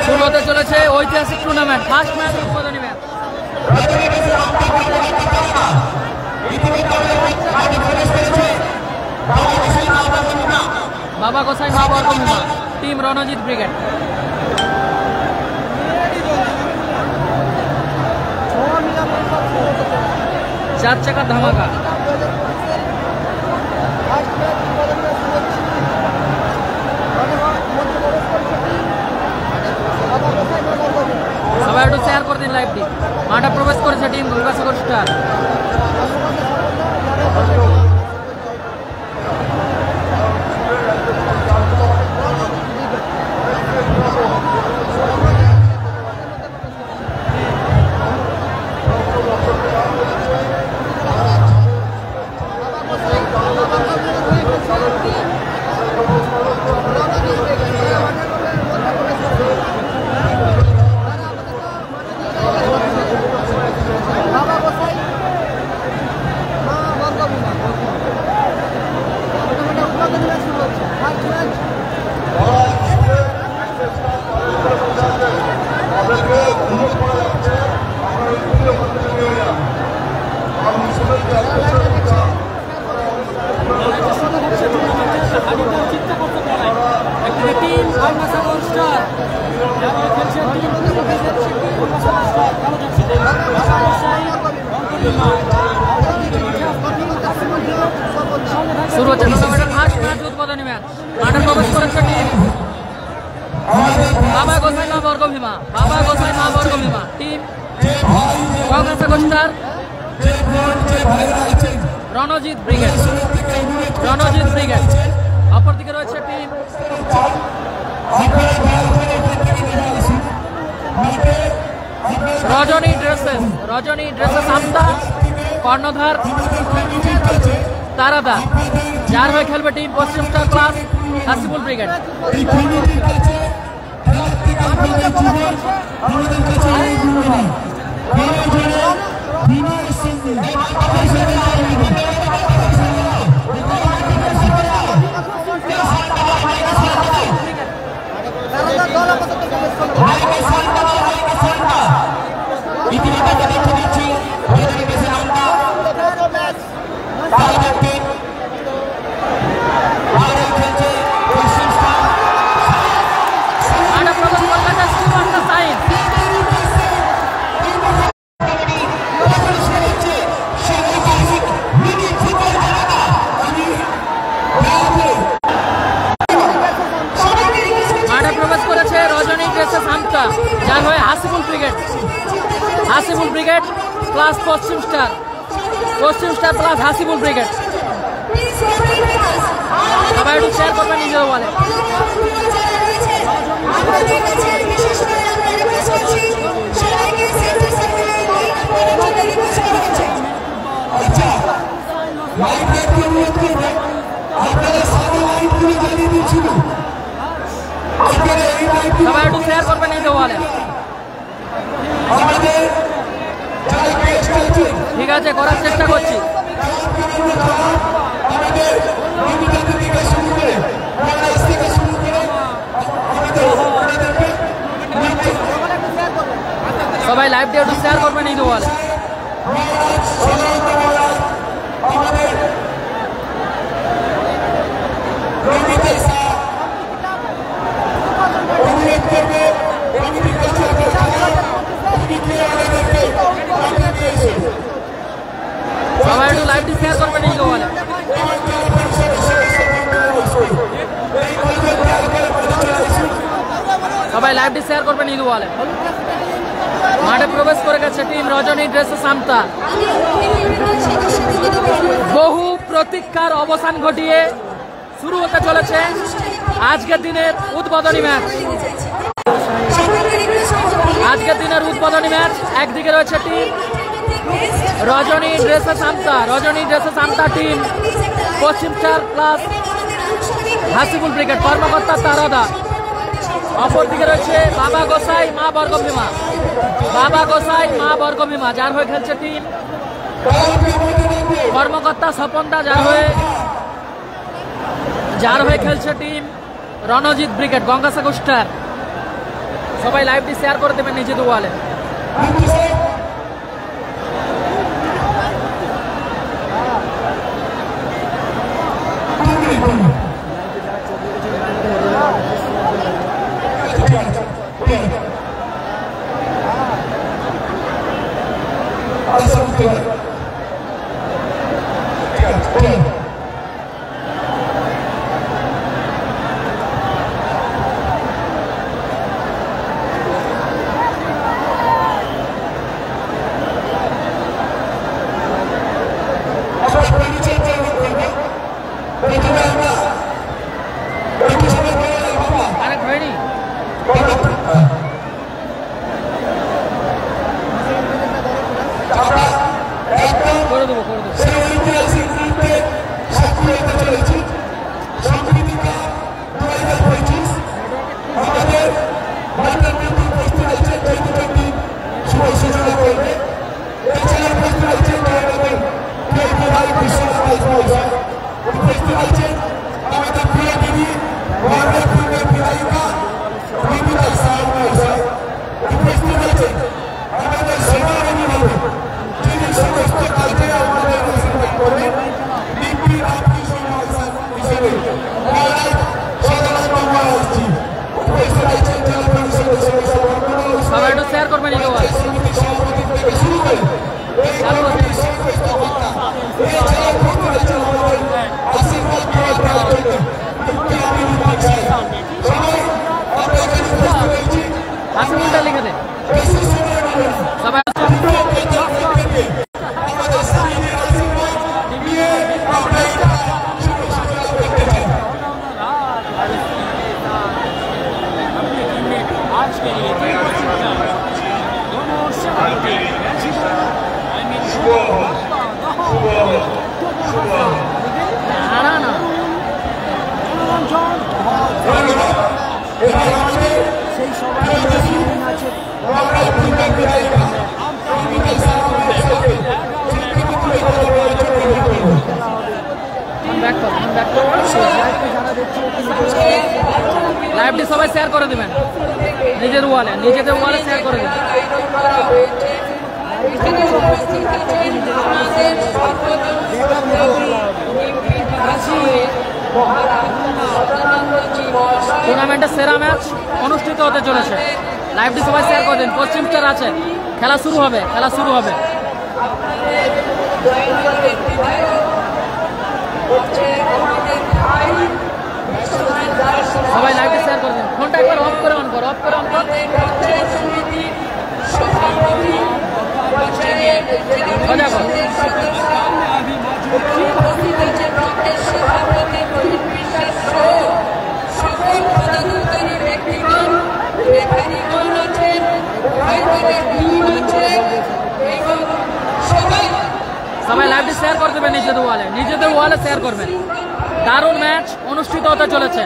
শুরু হতে চলেছে ঐতিহাসিক টুর্নামেন্ট, ফার্স্ট ম্যাচ উদ্বোধনী ম্যাচ। বাবা গোসাই মা বর্গভীমা টিম রণজিৎ ব্রিগেড। চার চাকার ধামাকা। সবাই একটু শেয়ার করে দিন লাইভটি। মাঠে প্রবেশ করেছে টিম গঙ্গাসাগর স্টার। শুরু হচ্ছে টুর্নামেন্টের ফার্স্ট ম্যাচ উদ্বোধনী ম্যাচ। মাঠে প্রবেশ করেছে টিম বাবা গোসাই মা বর্গভীমা। বাবা গোসাই মা Bargabhima team Gangasagar star Ranjit brigade. Ranjit brigade. অপরদিকে রয়েছে team Rajani dresses. Rajani dresses Amta কর্ণধার তারাদা, যার হয়ে খেলবে টিম পশ্চিম স্টার প্লাস হাসিবুল ব্রিগেড। যার হয়ে Hasibul brigade. Hasibul brigade plus Paschim star. পশ্চিম স্টার প্লাস হাসিবুল ব্রিগেড। সবাই একটু শেয়ার করবেন নিজেও বলে। সবাই একটু শেয়ার করবেন নিজেও বলে। ঠিক আছে, করার চেষ্টা করছি। সবাই লাইভ দিয়ে একটু শেয়ার করবেন নিজেও বলে। সবাই একটু লাইভটি শেয়ার করবেন নিজেও বলে। সবাই লাইভটি শেয়ার করবেন নিজেও বলে। মাঠে প্রবেশ করে গেছে টিম রজনী ড্রেসেস আমতা। বহু প্রতীক্ষার অবসান ঘটিয়ে শুরু হতে চলেছে আজকের দিনের উদ্বোধনী ম্যাচ। আজকের দিনের উদ্বোধনী ম্যাচ। একদিকে রয়েছে টিম রজনী ড্রেসেস আমতা। রজনী ড্রেসেস আমতা টিম পশ্চিম স্টার প্লাস হাসিবুল ব্রিগেড। কর্মকর্তা তারাদা। অপরদিকে রয়েছে বাবা গোসাই মা বর্গভীমা। বাবা গোসাই মা বর্গভীমা যার হয়ে খেলছে টিম কর্মকর্তা স্বপনদা, যার হয়ে খেলছে team Ranjit brigade Gangasagar star. সবাই লাইভটি শেয়ার করে দেবেন নিজেদের ওয়ালে। সবাই একটু শেয়ার করবেন এই ওয়াল। আসিফুলটা লিখে দে সবাই। লাইভটি সবাই শেয়ার করে দেবেন নিজেদের ওয়ালে শেয়ার করে দেবেন। টুর্নামেন্টের সেরা ম্যাচ অনুষ্ঠিত হতে চলেছে। লাইভটি সবাই শেয়ার করে দিন। পশ্চিম স্টার আছে, খেলা শুরু হবে। সবাই লাইভটি শেয়ার করে দিন। ফোনটা একবার অফ করে অন কর। সবাই লাইভটি শেয়ার করে দেবেন নিজেদের ওয়ালে শেয়ার করবেন। দারুণ ম্যাচ অনুষ্ঠিত হতে চলেছে।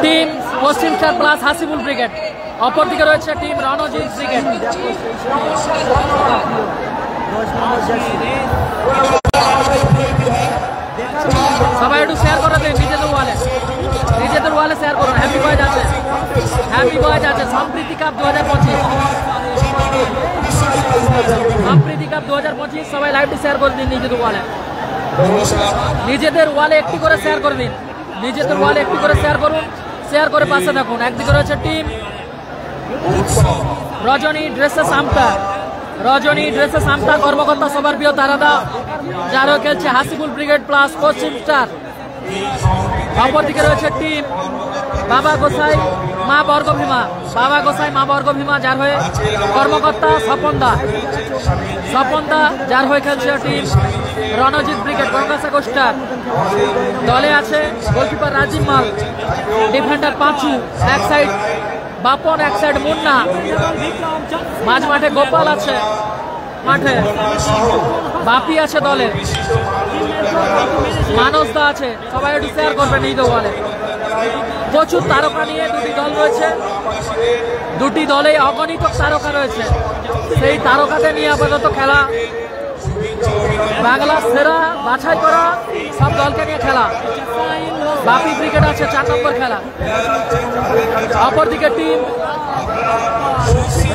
টিম পশ্চিম স্টার প্লাস হাসিবুল ব্রিগেড, অপরদিকে রয়েছে টিম রণজিৎ ব্রিগেড। সবাই একটু শেয়ার করে দিন নিজেদের ওয়ালে শেয়ার করুন। হ্যাপি বয়েজ আছে সম্প্রীতি কাপ 2025। সবাই লাইভটি শেয়ার করে দিন নিজেদের ওয়ালে একটি করে শেয়ার করে দিন। শেয়ার করে পাশে থাকুন। একদিকে রয়েছে টিম রজনী ড্রেসেস আমতা কর্মকর্তা সবার প্রিয় তারাদা, যারা খেলছে Hasibul brigade plus Paschim star. অপরদিকে রয়েছে টিম বাবা গোসাই মা বর্গভীমা, যার হয়ে কর্মকর্তা স্বপনদা, যার হয়ে খেলছে team Ranjit brigade Gangasagar star. দলে আছে গোলকিপার রাজীব মাল, ডিফেন্ডার পাঁচু, এক সাইড বাপন, এক সাইড মুন্না, মাঝ মাঠে গোপাল আছে, মাঠে বাপি আছে, দলে মানসদা আছে। সবাই একটু শেয়ার করবেন এই ওয়ালে। প্রচুর তারকা নিয়ে দুটি দল রয়েছে, দুটি দলে অগণিত তারকা রয়েছে। সেই তারকাদের নিয়ে আপাতত খেলা, বাংলা সেরা বাছাই করা সব দলকে নিয়ে খেলা। বাপি ক্রিকেট আছে 4 নম্বর খেলা। অপরদিকে টিম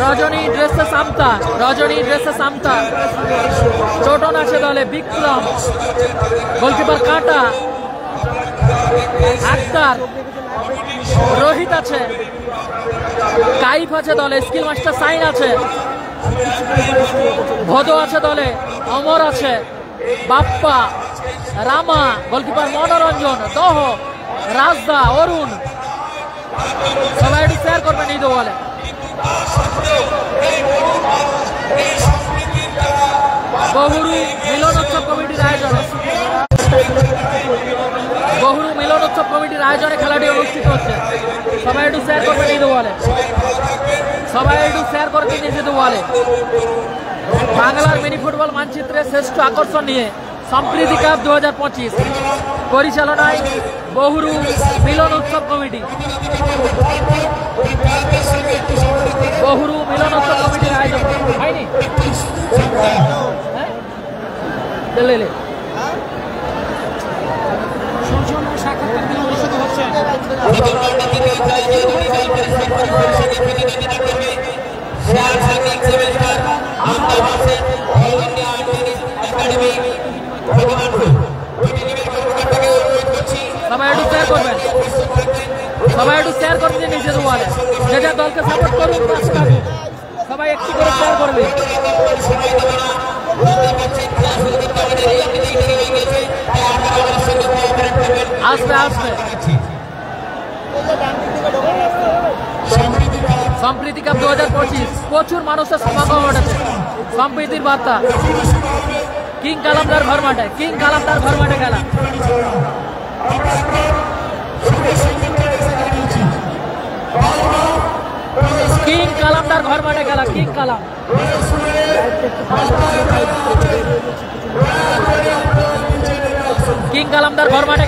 রজনী ড্রেসে সামতা, টোটন আছে দলে, বিক্রম, গোলকিপার কাঁটা, আক্তার, রোহিত আছে, কাইফ আছে দলে, স্কিল মাস্টার সাইন আছে, ভদো আছে দলে, অমর আছে, বাপ্পা, রামা, গোলকিপার মনোরঞ্জন, দহ, রাজদা, অরুণ। সবাই একটু শেয়ার করবেন এই তো বলে। বহুরু মিলন উৎসব কমিটির আয়োজনে খেলাটি অনুষ্ঠিত হচ্ছে। সবাই একটু শেয়ার করবেন এই তো বলে। বাংলার মিনি ফুটবল মানচিত্রে শ্রেষ্ঠ আকর্ষণ নিয়ে সম্প্রীতি কাপ 2025 পরিচালনায় বহুরু মিলন উৎসব কমিটি। কমিটির আয়োজন হয়নি। সবাই একটু শেয়ার করবেন নিজের ওয়ালে। যে যা দলকে সাপোর্ট করুন সবাই একটু করে শেয়ার করবে। আসবে সম্প্রীতি কাপ 2025 প্রচুর মানুষের সমাগম ঘটেছে। সম্প্রীতির বার্তা কিং কালামদার ঘর মাঠে খেলা। কিং কালামদার ঘর মাঠে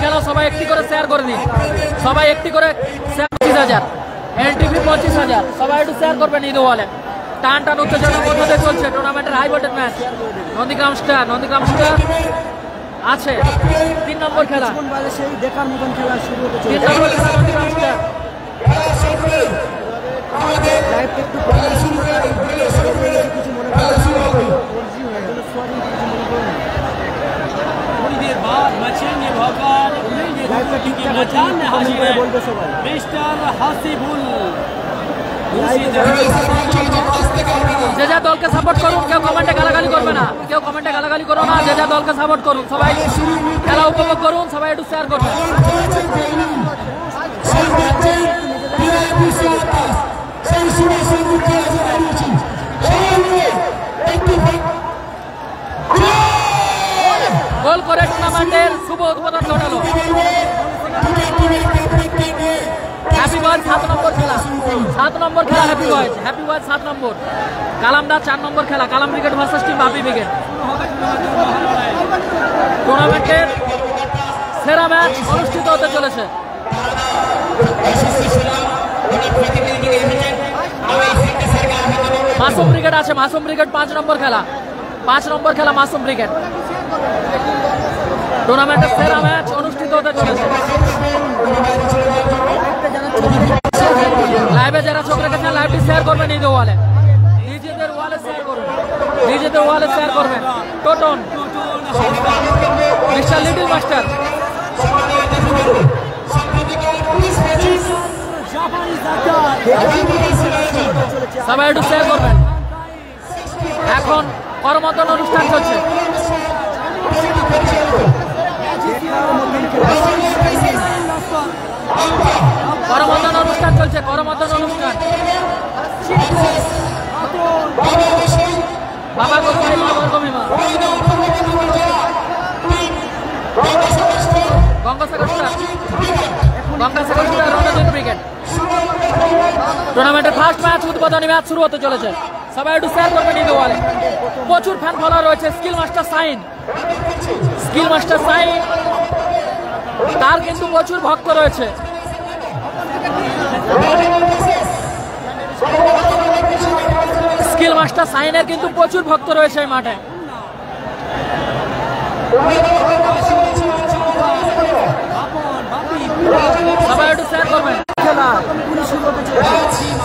খেলা। সবাই একটি করে শেয়ার করে দিন। 25,000 এনটিভি 25,000। সবাই একটু শেয়ার করবেন ঈদ ওয়ালে। টান উত্তেজনার মধ্যে দিয়ে চলছে টুর্নামেন্টের high voltage match. Nandigram star আছে 3 নম্বর খেলা। দেখার মতন খেলা শুরু হতে চলেছে। 3 নম্বর খেলা নন্দীগ্রাম স্টার। যে যা দলকে সাপোর্ট করুন, কেউ কমেন্টে গালাগালি করবে না, যে যা দলকে সাপোর্ট করুন। সবাই খেলা উপভোগ করুন, সবাই একটু শেয়ার করবেন। গোল করে টুর্নামেন্টের শুভ উদ্বোধন ঘটালো হ্যাপি বয়েজ 7 নম্বর খেলা। হ্যাপি বয়েজ 7 নম্বর। কালামদার 4 নম্বর খেলা। কালাম ব্রিগেড ভার্সেস টিম বাপি ব্রিগেড। টুর্নামেন্টের সেরা ম্যাচ অনুষ্ঠিত হতে চলেছে। মাসুম ব্রিগেড আছে। 5 নম্বর খেলা। মাসুম ব্রিগেড। টুর্নামেন্টের সেরা ম্যাচ অনুষ্ঠিত হতে চলেছে। লাইভে যারা চোখ রেখেছেন লাইভটি শেয়ার করবেন নিজেদের ওয়ালে শেয়ার করবেন। Toton, mister little master. সবাই একটু শেয়ার করবেন। এখন করমর্দন অনুষ্ঠান চলছে। করমর্দন অনুষ্ঠান। বাবা গোসাই গঙ্গাসাগর রণজিৎ ব্রিগেড। টুর্নামেন্টের ফার্স্ট ম্যাচ, উদ্বোধনী ম্যাচ শুরু হতে চলেছে। সবাই একটু শেয়ার করবেন এই ওয়ালে। প্রচুর ফ্যান ফলোয়ার রয়েছে। স্কিল মাস্টার সাইন তার কিন্তু প্রচুর ভক্ত রয়েছে। স্কিল মাস্টার সাইনের কিন্তু প্রচুর ভক্ত রয়েছে এই মাঠে। সবাই একটু শেয়ার করবেন,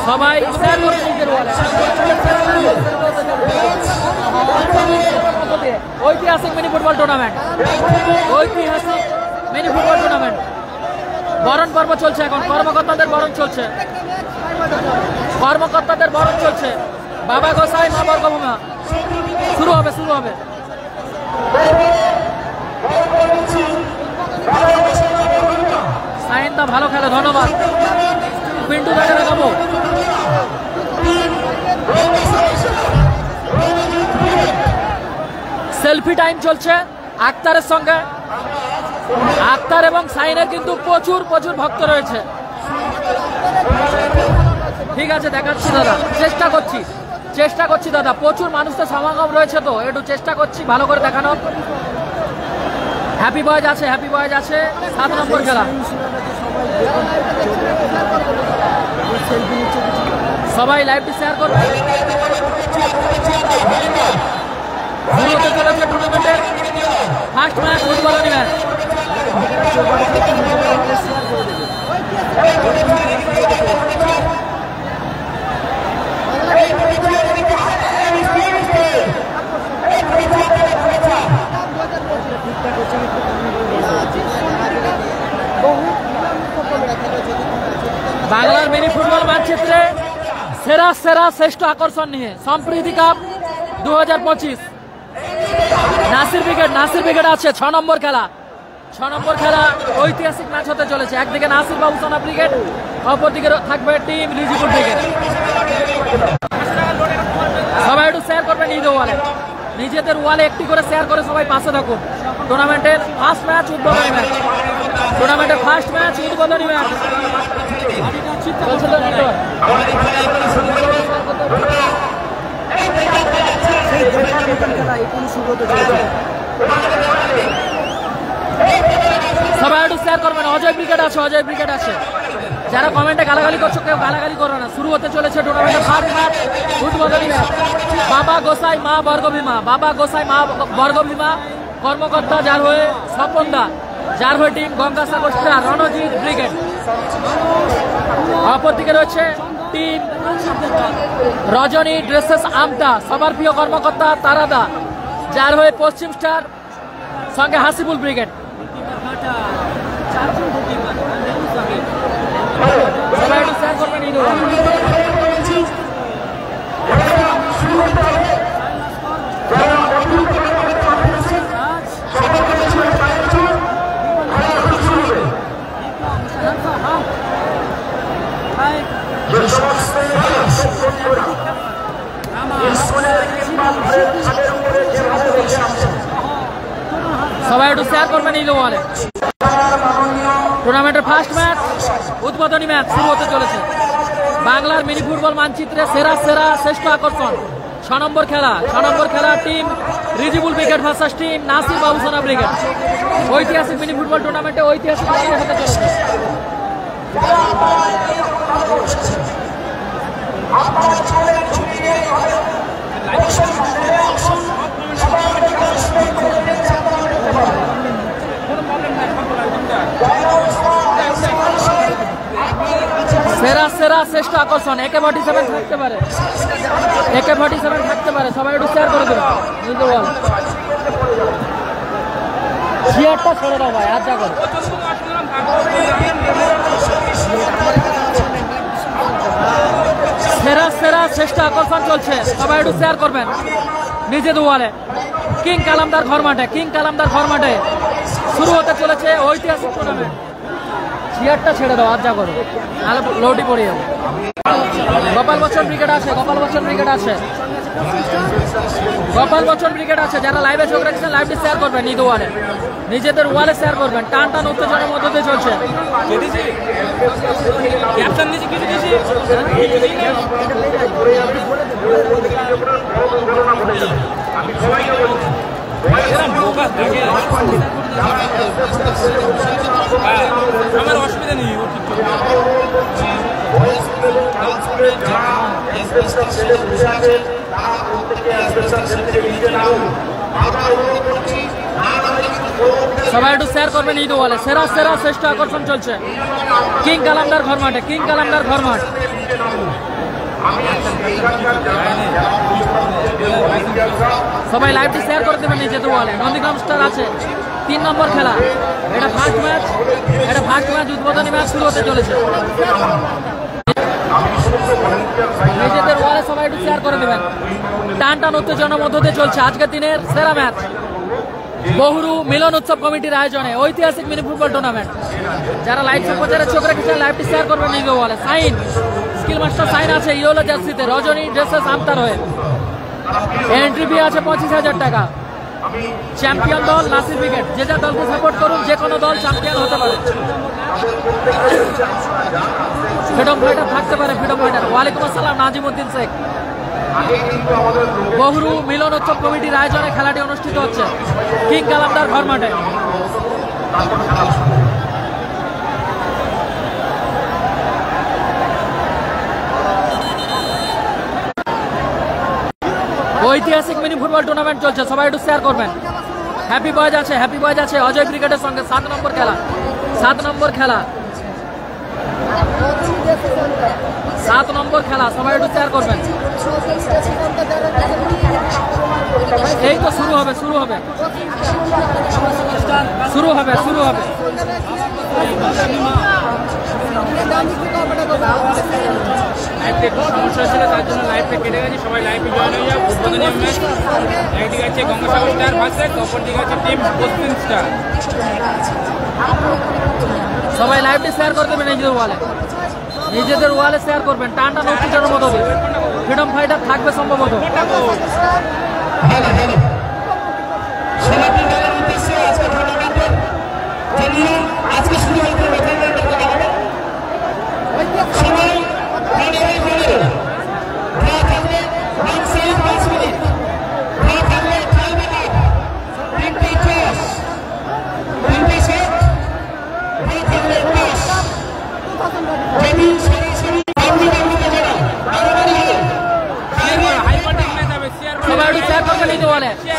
সবাই শেয়ার করবেন নিজের ওয়ালে। ঐতিহাসিক মিনি ফুটবল টুর্নামেন্ট, ঐতিহাসিক মিনি ফুটবল টুর্নামেন্ট বরণ পর্ব চলছে এখন। কর্মকর্তাদের বরণ চলছে, কর্মকর্তাদের বরণ চলছে। বাবা গোসাই মা বর্গভূমা শুরু হবে, শুরু হবে। সাইনদা ভালো খেলে, ধন্যবাদ। পিন্টু দাকে দেখাবো। সেলফি টাইম চলছে আক্তারের সঙ্গে। আক্তার এবং সাইনের কিন্তু প্রচুর প্রচুর ভক্ত রয়েছে। ঠিক আছে, দেখাচ্ছি দাদা, চেষ্টা করছি দাদা। প্রচুর মানুষের সমাগম রয়েছে, তো একটু চেষ্টা করছি ভালো করে দেখানোর। হ্যাপি বয়েজ আছে, হ্যাপি বয়েজ আছে। 7 নম্বর খেলা, সবাই লাইভটি শেয়ার করবে। শুরু হতে চলেছে টুর্নামেন্টের ফার্স্ট ম্যাচ, উদ্বোধনী ম্যাচ। বাংলার মিনি ফুটবল মানচিত্রে সেরা সেরা শ্রেষ্ঠ আকর্ষণ নিয়ে সম্প্রীতি কাপ 2025 নাসির ব্রিগেড আছে। 6 নম্বর খেলা, 6 নম্বর খেলা ঐতিহাসিক ম্যাচ হতে চলেছে। একদিকে নাসির বাবুসোনা ব্রিগেড, অপরদিকে থাকবে টিম রিজিবুল ব্রিগেড। সবাই একটু শেয়ার করবেন নিজেদের ওয়ালে একটি করে শেয়ার করে সবাই পাশে থাকুন। টুর্নামেন্টের ফার্স্ট ম্যাচ, উদ্বোধনী ম্যাচ। টুর্নামেন্টের ফার্স্ট ম্যাচ, উদ্বোধনী ম্যাচ। সবাই একটু শেয়ার করবেন। অজয় ব্রিগেড আছে। যারা কমেন্টে গালাগালি করছো, কেউ গালাগালি করো না। শুরু হতে চলেছে টুর্নামেন্টের ফার্স্ট ম্যাচ, উদ্বোধনী ম্যাচ। বাবা গোসাই মা বর্গভীমা কর্মকর্তা, যার হয়ে স্বপন দা, যার হয়ে টিম গঙ্গাসাগর রণজিৎ ব্রিগেড। অপরদিকে রয়েছে টিম রজনী ড্রেসেস আমতা, সবার প্রিয় কর্মকর্তা তারাদা, যার হয়ে পশ্চিম স্টার সঙ্গে হাসিবুল ব্রিগেড। সবাই একটু শেয়ার করবেন। সবাই একটু শেয়ার করবেন এই ওয়ালে। টুর্নামেন্টের ফার্স্ট ম্যাচ, উদ্বোধনী ম্যাচ শুরু হতে চলেছে। বাংলার মিনি ফুটবল মানচিত্রে সেরা সেরা শ্রেষ্ঠ আকর্ষণ 6 নম্বর খেলা team Rijibul brigade versus team Nasir Babusona brigade. ঐতিহাসিক মিনি ফুটবল টুর্নামেন্টে ঐতিহাসিক লড়াই হতে চলেছে। সেরা সেরা শ্রেষ্ঠ আকর্ষণ AK-47 থাকতে পারে, AK-47 থাকতে পারে। সবাই একটু শেয়ার করে দেবেন। চেয়ারটা ছেড়ে দাও ভাই, আর যা করো। সেরা সেরা শ্রেষ্ঠ আকর্ষণ চলছে, সবাই একটু শেয়ার করবেন নিজেদের ওয়ালে। কিং কালামদার ঘর মাঠে শুরু হতে চলেছে ঐতিহাসিক টুর্নামেন্ট। চেয়ারটা ছেড়ে দাও, আর যা করো, নাহলে লোডি পড়ে যাবে। গোপাল বচ্চন ব্রিগেড আছে। যারা লাইভে চোখ রেখেছেন লাইভটি শেয়ার করবেন নিজেদের ওয়ালে শেয়ার করবেন। টান উত্তেজনার মধ্যে দিয়ে চলছে। আমার অসুবিধা নেই। সবাই একটু শেয়ার করবেন ঈদ ওয়ালে। সেরা সেরা শ্রেষ্ঠ আকর্ষণ চলছে কিং কালামদার ঘর মাঠে, কিং কালামদার ঘর মাঠ। সবাই লাইভটি শেয়ার করে দেবেন নিজেদের ওয়ালে। নন্দীগ্রাম স্টার আছে 3 নম্বর খেলা, এটা ফার্স্ট ম্যাচ, উদ্বোধনী ম্যাচ শুরু হতে চলেছে। নিজেদের ওয়ালে সবাই একটু শেয়ার করে দেবেন। টান টান উত্তেজনার মধ্য দিয়ে চলছে আজকের দিনের সেরা ম্যাচ বহুরু মিলন উৎসব কমিটির আয়োজনে ঐতিহাসিক মিনি ফুটবল টুর্নামেন্ট। যারা লাইভ সম্প্রচারে চোখ রেখেছেন লাইভটি শেয়ার করবেন নিজে ওয়ালে। সাইন স্কিল মাস্টার সাইন আছে ইয়েলো জার্সিতে, রজনী ড্রেসেস আমতার হয়ে। এন্ট্রি ফি আছে 25,000 টাকা। চ্যাম্পিয়ন দল নাসির উইকেট। যে যা দলকে সাপোর্ট করুন, যে কোনো দল চ্যাম্পিয়ন হতে পারে। ফ্রিডম ফাইটার থাকতে পারে, ফ্রিডম ফাইটার। ওয়ালাইকুম আসসালাম নাজিমউদ্দিন শেখ। বহুরু মিলন উৎসব কমিটির আয়োজনে খেলাটি অনুষ্ঠিত হচ্ছে কিং কালামদার ঘর মাঠে। ঐতিহাসিক মিনি ফুটবল টুর্নামেন্ট চলছে, সবাই একটু শেয়ার করবেন। হ্যাপি বয়েজ আছে, হ্যাপি বয়েজ আছে অজয় ক্রিকেটের সঙ্গে 7 নম্বর খেলা, 7 নম্বর খেলা, 7 নম্বর খেলা। সবাই একটু শেয়ার করবেন। এই তো শুরু হবে, শুরু হবে, শুরু হবে, শুরু হবে। সমস্যা ছিল তার জন্য লাইভটা কেটে গেছে। সবাই লাইভে জয়েন হয়ে যাও। উদ্বোধনী ম্যাচ একদিকে আছে গঙ্গাসাগর স্টার ভার্সেস, অপর দিকে আছে টিম পশ্চিম স্টার। সবাই লাইভটি শেয়ার করে দেবেন নিজেদের ওয়ালে, নিজেদের ওয়ালে শেয়ার করবেন। টান টান উত্তেজনার মতো ফ্রিডম ফাইটার থাকবে সম্ভবত।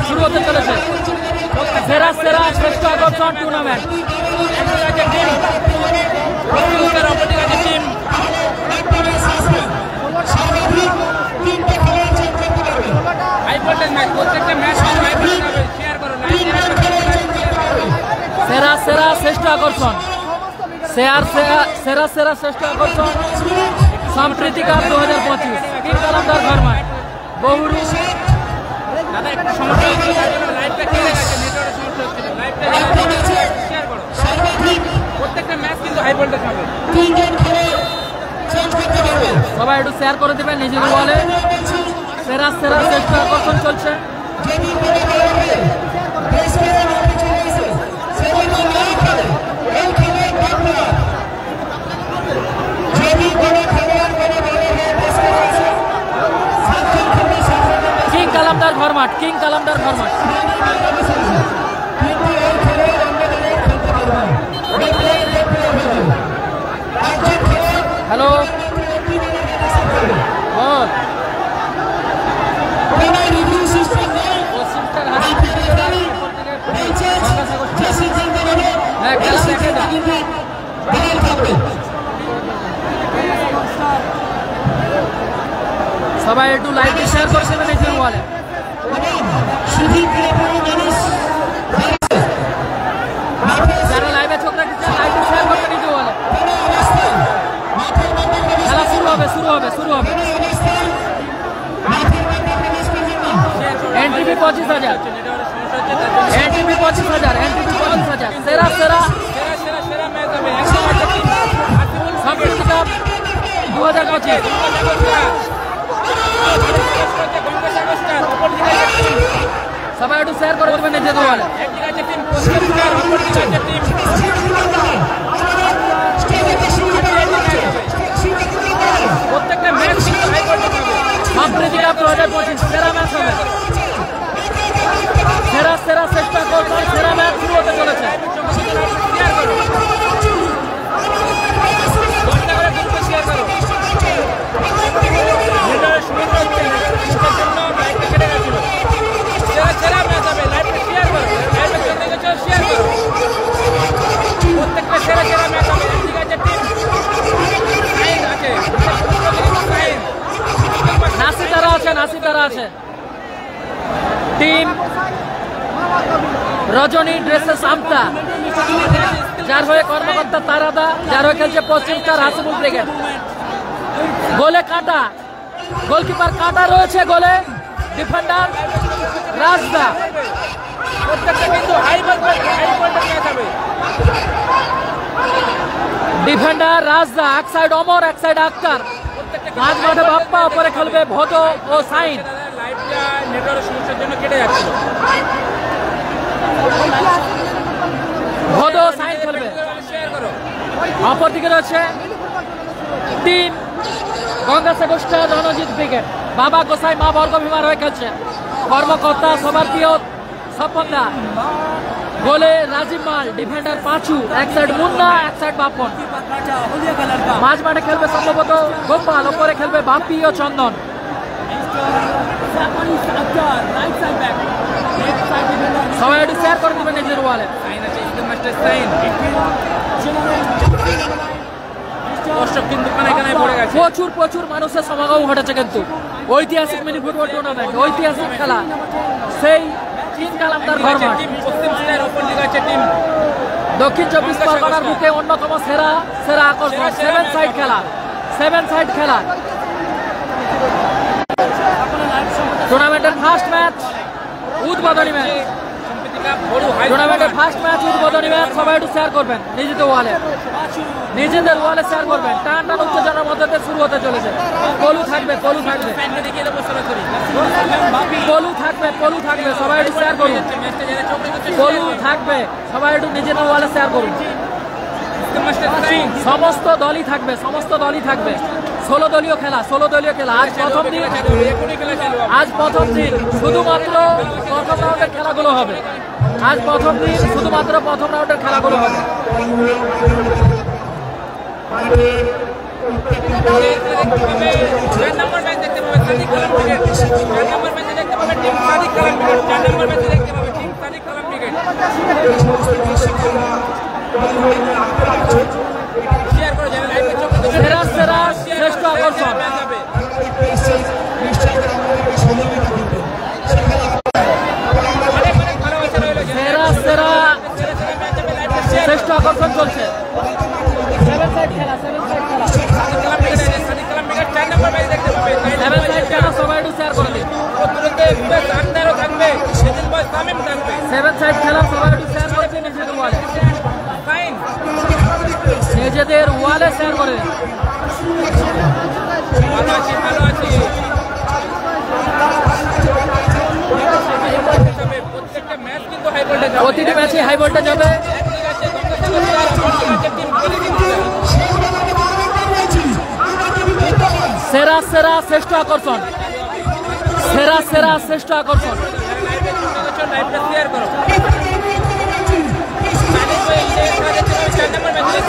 শুরু হতে চলেছে সেরা সেরা শ্রেষ্ঠ আকর্ষণ টুর্নামেন্ট। সেরা সেরা শ্রেষ্ঠ আকর্ষণ, সেরা সেরা শ্রেষ্ঠ আকর্ষণ সম্প্রীতি কাপ 2025 কিং কালামদার ঘর মাঠ বহুরু। দাদা একটু সমস্যা হচ্ছিল, তার জন্য লাইভটা কেটে গেছে, নেটওয়ার্কের সমস্যা হচ্ছিল। লাইভটা শেয়ার করো। প্রত্যেকটা ম্যাচ কিন্তু হাই ভোল্টেজ হবে। সবাই একটু শেয়ার করে দেবেন নিজেদের বলে। সেরা সেরা শ্রেষ্ঠ আকর্ষণ চলছে। কিং কালামদার ঘর মাঠ, কিং কালামদার ঘর মাঠ। হ্যালো বল। সবাই একটু লাইভটি শেয়ার করছে না নিজের ওয়ালে। যারা লাইভে চোখ রাখছেন লাইভটি শেয়ার করতে নিজের ওয়ালে। খেলা শুরু হবে, শুরু হবে, শুরু হবে। Entry fee 25,000, entry fee 25,000, entry fee 25,000। সেরা সেরা সম্প্রীতি কাপ 2025। সবাই একটু শেয়ার করে দেবেন নিজেদের ওয়ালে। প্রত্যেকটা ম্যাচ সম্প্রীতি কাপ 2025 সেরা ম্যাচ হবে। সেরা সেরা শ্রেষ্ঠ আকর্ষণ সেরা ম্যাচ শুরু হতে চলেছে। শেয়ার করো। আছে টিম রজনী ড্রেসেস আমতা, যার হয়ে কর্মকর্তা তারাদা, যার হয়ে খেলছে পশ্চিম স্টার হাসিবুল ব্রিগেড। গোলে কাটা, গোলকিপার কাটা রয়েছে গোলে, ডিফেন্ডার রাজদা। প্রত্যেকটা কিন্তু হাই ভোল্টেজ ম্যাচ হবে। ডিফেন্ডার রাজদা, এক সাইড অমর, এক সাইড আক্তার। মাঝ মাঠে বাপ্পা, উপরে খেলবে ভদ ও সাইন। লাইভটা নেটওয়ার্কের সমস্যার জন্য কেটে যাচ্ছিল। ভদ ও সাইন খেলবে। শেয়ার করো। অপরদিকে রয়েছে team Gangasagar star Ranjit brigade, বাবা গোসাই মা বর্গভীমার হয়ে খেলছে। কর্মকর্তা সবার প্রিয় স্বপনদা, গোলে রাজীব মাল, ডিফেন্ডার পাঁচু, এক সাইড মুন্না, এক সাইড বাপন। মাঝ মাঠে খেলবে সম্ভবত গোপাল, ওপরে খেলবে বাপি ও চন্দন। সবাই একটু শেয়ার করে দেবেন নিজের ওয়ালে। সাইন আছে, ইস্টার মাস্টার সাইন। দর্শক কিন্তু কানায় কানায় পড়ে গেছে। প্রচুর প্রচুর মানুষের সমাগম ঘটেছে কিন্তু ঐতিহাসিক মিনি ফুটবল টুর্নামেন্ট, ঐতিহাসিক খেলা, সেই টিম কালামদার ঘর মাঠ। টিম পশ্চিম স্টার ওপর দিকে আছে টিম দক্ষিণ চব্বিশ পরগনার বুকে অন্যতম সেরা সেরা আকর্ষণ। সেভেন সাইড খেলা, সেভেন সাইড খেলা। টুর্নামেন্টের ফার্স্ট ম্যাচ, উদ্বোধনী ম্যাচ, টুর্নামেন্টের ফার্স্ট ম্যাচ, উদ্বোধনী ম্যাচ। সবাই একটু শেয়ার করবেন নিজেদের ওয়ালে, নিজেদের ওয়ালে শেয়ার করবেন। টান টান উত্তেজনার মধ্যে দিয়ে শুরু হতে চলেছে। কলু থাকবে, কলু থাকবে, কলু থাকবে, কলু থাকবে। সবাই একটু শেয়ার করুন, কলু থাকবে। সবাই একটু নিজেদের ওয়ালে শেয়ার করুন। সমস্ত দলই থাকবে, সমস্ত দলই থাকবে। 16 দলীয় খেলা, 16 দলীয় খেলা। আজ প্রথম দিন, আজ প্রথম দিন শুধুমাত্র প্রথম রাউন্ডের খেলাগুলো হবে। আজ প্রথম দিন শুধুমাত্র প্রথম রাউন্ডের খেলাগুলো হবে। সেরা সেরা শ্রেষ্ঠ আকর্ষণ। সেরা সেরা শ্রেষ্ঠ আকর্ষণ চলছে। সেভেন সাইড খেলা, সেভেন সাইড খেলা, সেভেন সাইড খেলা। সবাই একটু শেয়ার করে দিন। সেভেন সাইড খেলা, সবাই একটু শেয়ার করে দিন নিজেদের ওয়ালে, নিজেদের ওয়ালে শেয়ার করে দিন। প্রতিটি ম্যাচে হাই ভোল্টেজ হবে। সেরা সেরা শ্রেষ্ঠ আকর্ষণ, সেরা সেরা শ্রেষ্ঠ আকর্ষণ।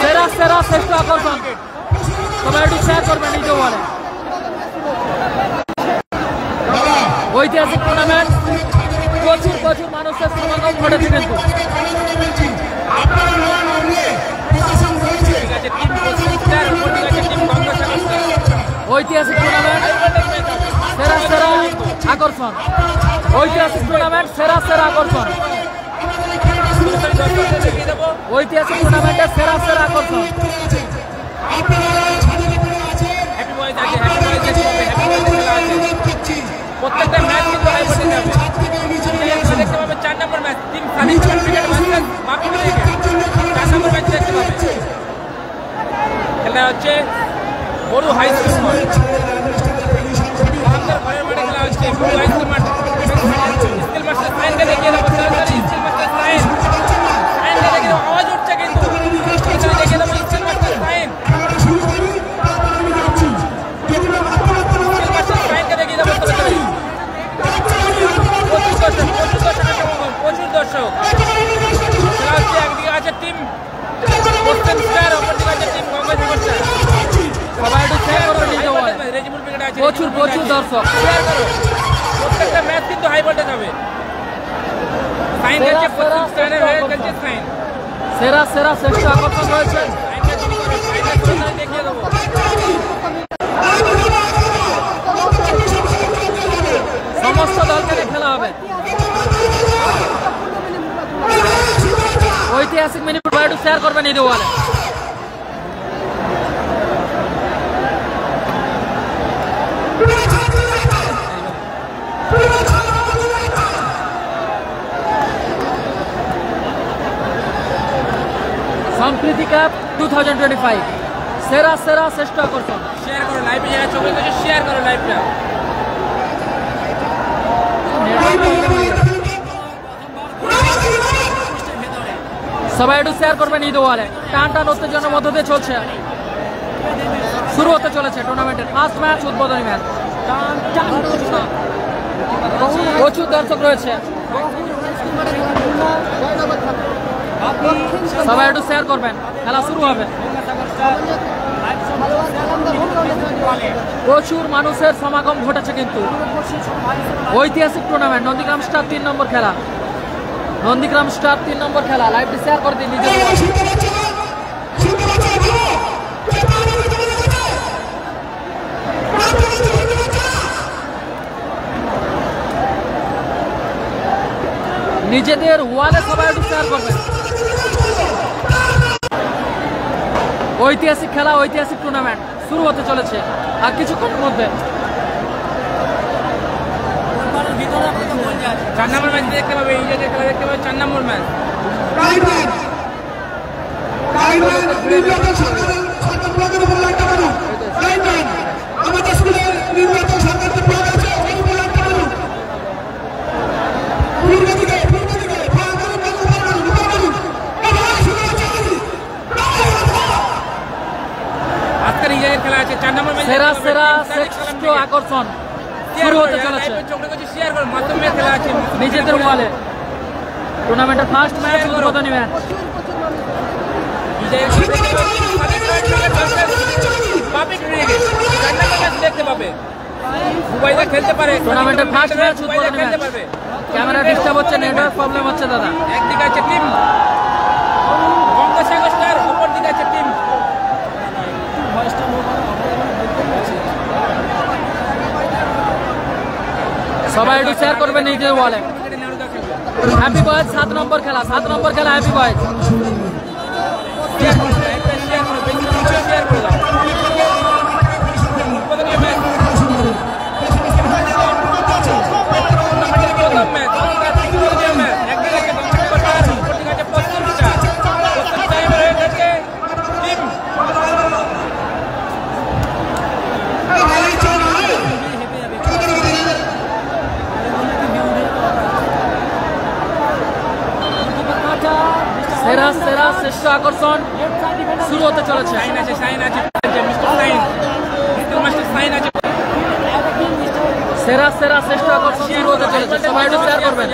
সেরা সেরা শ্রেষ্ঠ আকর্ষণ। সবাই একটু শেয়ার করবেন নিজে ওয়ালে। ঐতিহাসিক টুর্নামেন্ট, প্রচুর প্রচুর মানুষের সমাগম ঘটেছে কিন্তু। ঐতিহাসিক টুর্নামেন্ট, সেরা সেরা আকর্ষণ। ঐতিহাসিক টুর্নামেন্ট, সেরা সেরা আকর্ষণ। ঐতিহাসিক টুর্নামেন্টের সেরা সেরা আকর্ষণ। প্রত্যেকটা ম্যাচ কিন্তু হাই ভোল্টেজ যাবে। দেখতে পাবে 4 নম্বর match, team Salim cricket versus Bapi brigade. 4 নম্বর ম্যাচ দেখতে পাবে। খেলা হচ্ছে বড় হাই স্কুল মাঠ, আমাদের ঘরের মাঠে খেলা হচ্ছে বড় হাই স্কুল মাঠ। স্কিল মাস্টার সাইনকে দেখিয়ে দেবো, স্কিল মাস্টার সাইন, সাইনকে দেখিয়ে দেবো। আওয়াজ উঠছে কিন্তু, এখানে দেখিয়ে দেবো skill master Sain, skill master সাইনকে দেখিয়ে দেবো। প্রচুর দর্শক খেলা হচ্ছে। একদিকে আছে টিম পশ্চিম স্টার, অপরদিকে আছে টিম গঙ্গাসাগর স্টার। সবাই একটু শেয়ার করবেন নিজে ওয়ালে। রেজিবুল ব্রিগেড আছে, প্রচুর প্রচুর দর্শক। শেয়ার করো। প্রত্যেকটা ম্যাচ কিন্তু হাই ভোল্টেজ হবে। সাইন হচ্ছে পশ্চিম স্টারের হয়ে খেলছে সাইন। সেরা সেরা শ্রেষ্ঠ আকর্ষণ রয়েছে। সাইনকে তুমি করো, সাইনকে দেখিয়ে দেবো। হবে। ঐতিহাসিক মিনিট একটু শেয়ার করবেন এই দেওয়ালে। সম্প্রীতি কাপ 2025 সেরা সেরা শ্রেষ্ঠ আকর্ষণ। শেয়ার করো লাইভে, যারা চোখে দেখে শেয়ার করো লাইভটা। সবাই একটু শেয়ার করবেন এই দেওয়ালে। টান টান উত্তেজনার মধ্য দিয়ে চলছে, শুরু হতে চলেছে টুর্নামেন্টের ফার্স্ট ম্যাচ, উদ্বোধনী ম্যাচ। প্রচুর দর্শক রয়েছে, সবাই একটু শেয়ার করবেন, খেলা শুরু হবে। প্রচুর মানুষের সমাগম ঘটেছে কিন্তু ঐতিহাসিক টুর্নামেন্ট নন্দীগ্রাম স্টার 3 নম্বর খেলা। নন্দীগ্রাম স্টার 3 নম্বর খেলা লাইভটি শেয়ার করে দিন নিজের। নিজেদের ওয়ালে সবাই একটু শেয়ার করবেন। ঐতিহাসিক খেলা, ঐতিহাসিক টুর্নামেন্ট শুরু হতে চলেছে আর কিছুক্ষণের মধ্যে। 4 নম্বর ম্যাচ দেখতে পাবে, এই জায়গায় খেলা দেখতে পাবে 4 নম্বর ম্যাচ। আজকের এই জায়গায় খেলা আছে 4 নম্বর ম্যাচ। সেরা সেরা শ্রেষ্ঠ আকর্ষণ শুরু হতে চলেছে শেয়ার করো, মাধ্যমে খেলা আছে নিজেদের ওয়ালে। টুর্নামেন্টের ফার্স্ট ম্যাচ, উদ্বোধনী ম্যাচ। দেখতে পাবে দুবাইতে খেলতে পারে। টুর্নামেন্টের ফার্স্ট ম্যাচ, উদ্বোধনী ম্যাচ। ক্যামেরা ডিস্টার্ব হচ্ছে, নেটওয়ার্ক প্রবলেম হচ্ছে দাদা। একদিকে আছে টিম গঙ্গাসাগর স্টার, অপর দিকে আছে টিম সবাই একটু শেয়ার করবেন নিজের ওয়ালে। হ্যাপি বয়েজ 7 নম্বর খেলা, 7 নম্বর খেলা হ্যাপি বয়েজ। সেরা সেরা শ্রেষ্ঠ আকর্ষণ শুরু হতে চলেছে। সাইন আছে, সাইন আছে, mister Sain, mister master Sain আছে। সেরা সেরা শ্রেষ্ঠ আকর্ষণ শুরু হতে চলেছে, সবাই একটু শেয়ার করবেন।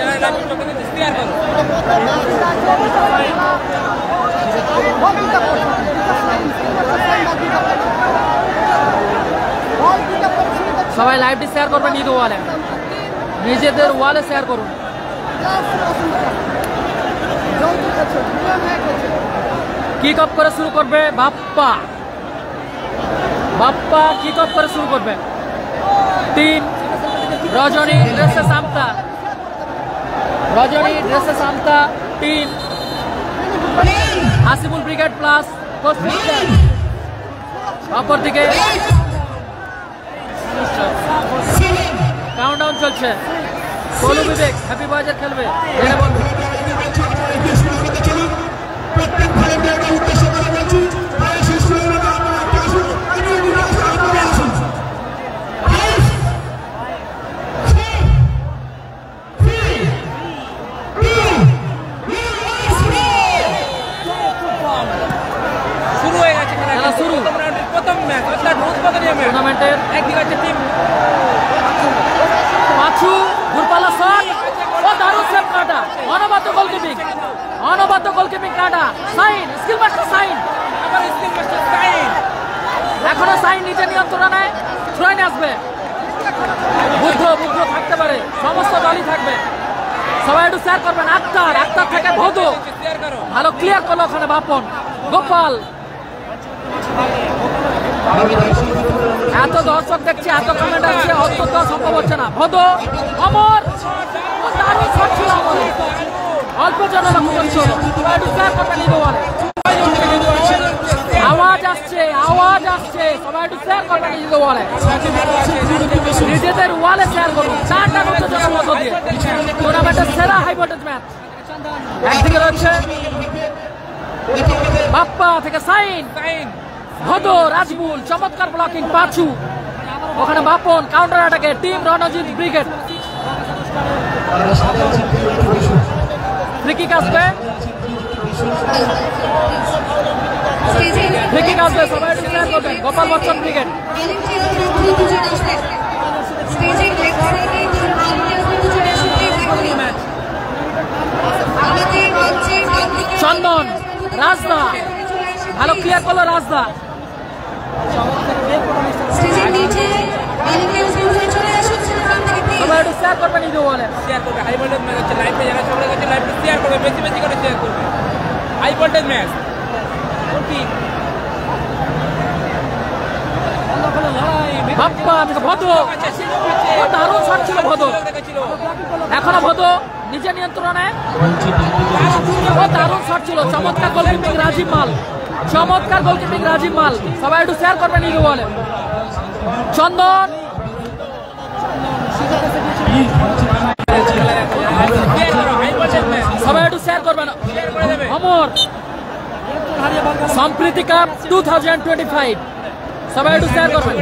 সবাই লাইভটি শেয়ার করবেন নিজের ওয়ালে, নিজেদের ওয়ালে শেয়ার করুন। কিক অফ করে শুরু করবে বাপ্পা, বাপ্পা কিক অফ করে শুরু করবে। টিম রজনী ড্রেসেস আমতা, রজনী ড্রেসেস আমতা টিম হাসিবুল ব্রিগেড প্লাস অপরদিকে কাউন্টডাউন চলছে। কলু বিবেক হ্যাপি বাজার খেলবে, জেনে বলবো। শুরু হয়ে গেছে খেলা, শুরু প্রথম ম্যাচ অর্থাৎ উদ্বোধনী ম্যাচ টুর্নামেন্টের। একদিকে আছে টিম পাঁচু দূরপাল্লা শট ও দারুণ সেভ কাটা, অনবদ্য গোলকিপিং, অনবদ্য গোলকিপিং কাটা। সাইন স্কিল মাস্টার সাইন, আবার স্কিল মাস্টার সাইন, এখনো সাইন নিজে নিয়ন্ত্রণে, থ্রোইন আসবে। বুদ্ধ বুদ্ধ থাকতে পারে, সমস্ত দলই থাকবে। সবাই একটু শেয়ার করবেন। আক্তার, আক্তার থেকে ভৌদু, শেয়ার করো। ভালো ক্লিয়ার করলো ওখানে বাপন। গোপাল, এত দর্শক দেখছি, এত কমেন্ট আসছে, অন্তত সম্ভব হচ্ছে না। ভৌদু, অমর উত্তেজনা লক্ষ্য করছি হলো। সবাই একটু শেয়ার করবেন এই বলে। আওয়াজ আসছে, আওয়াজ আসছে, সবাই একটু শেয়ার করবেন এই বলে। নিজেদের ওয়ালে শেয়ার করুন। চারটা উত্তেজনার মধ্য দিয়ে টুর্নামেন্টের সেরা হাই ভোল্টেজ ম্যাচ। একদিকে রয়েছে বাপ্পা থেকে সাইন, ভদ, রাজবুল, চমৎকার ব্লকিং, পাঁচু, ওখানে বাপন, কাউন্টার অ্যাটাকে team Ranjit brigade. Free kick আসবে, ফ্রি কিক আসবে, সবাই একটু শেয়ার করবেন। গোপাল বচ্চন ব্রিগেড। চন্দন, রাজদা, ভালো ক্লিয়ার করলো রাজদা। সবাই একটু শেয়ার করবেন এই বলে। শেয়ার করবে, হাই ভোল্টেজ ম্যাচ হচ্ছে, লাইভে যারা চলে গেছে লাইভে শেয়ার করবে, বেশি বেশি করে শেয়ার করবে। হাই ভোল্টেজ ম্যাচ বাপ্পা থেকে ভদ, দারুণ শট ছিল ভদ, এখনো ভদ নিজে নিয়ন্ত্রণে। দারুণ শট ছিল, চমৎকার গোলকিপিং রাজীব মাল, চমৎকার গোলকিপিং রাজীব মাল। সবাই একটু শেয়ার করবেন এই বলে। চন্দন, সবাই একটু শেয়ার করবেন। অমর, সম্প্রীতি কাপ 2025, সবাই একটু শেয়ার করবেন।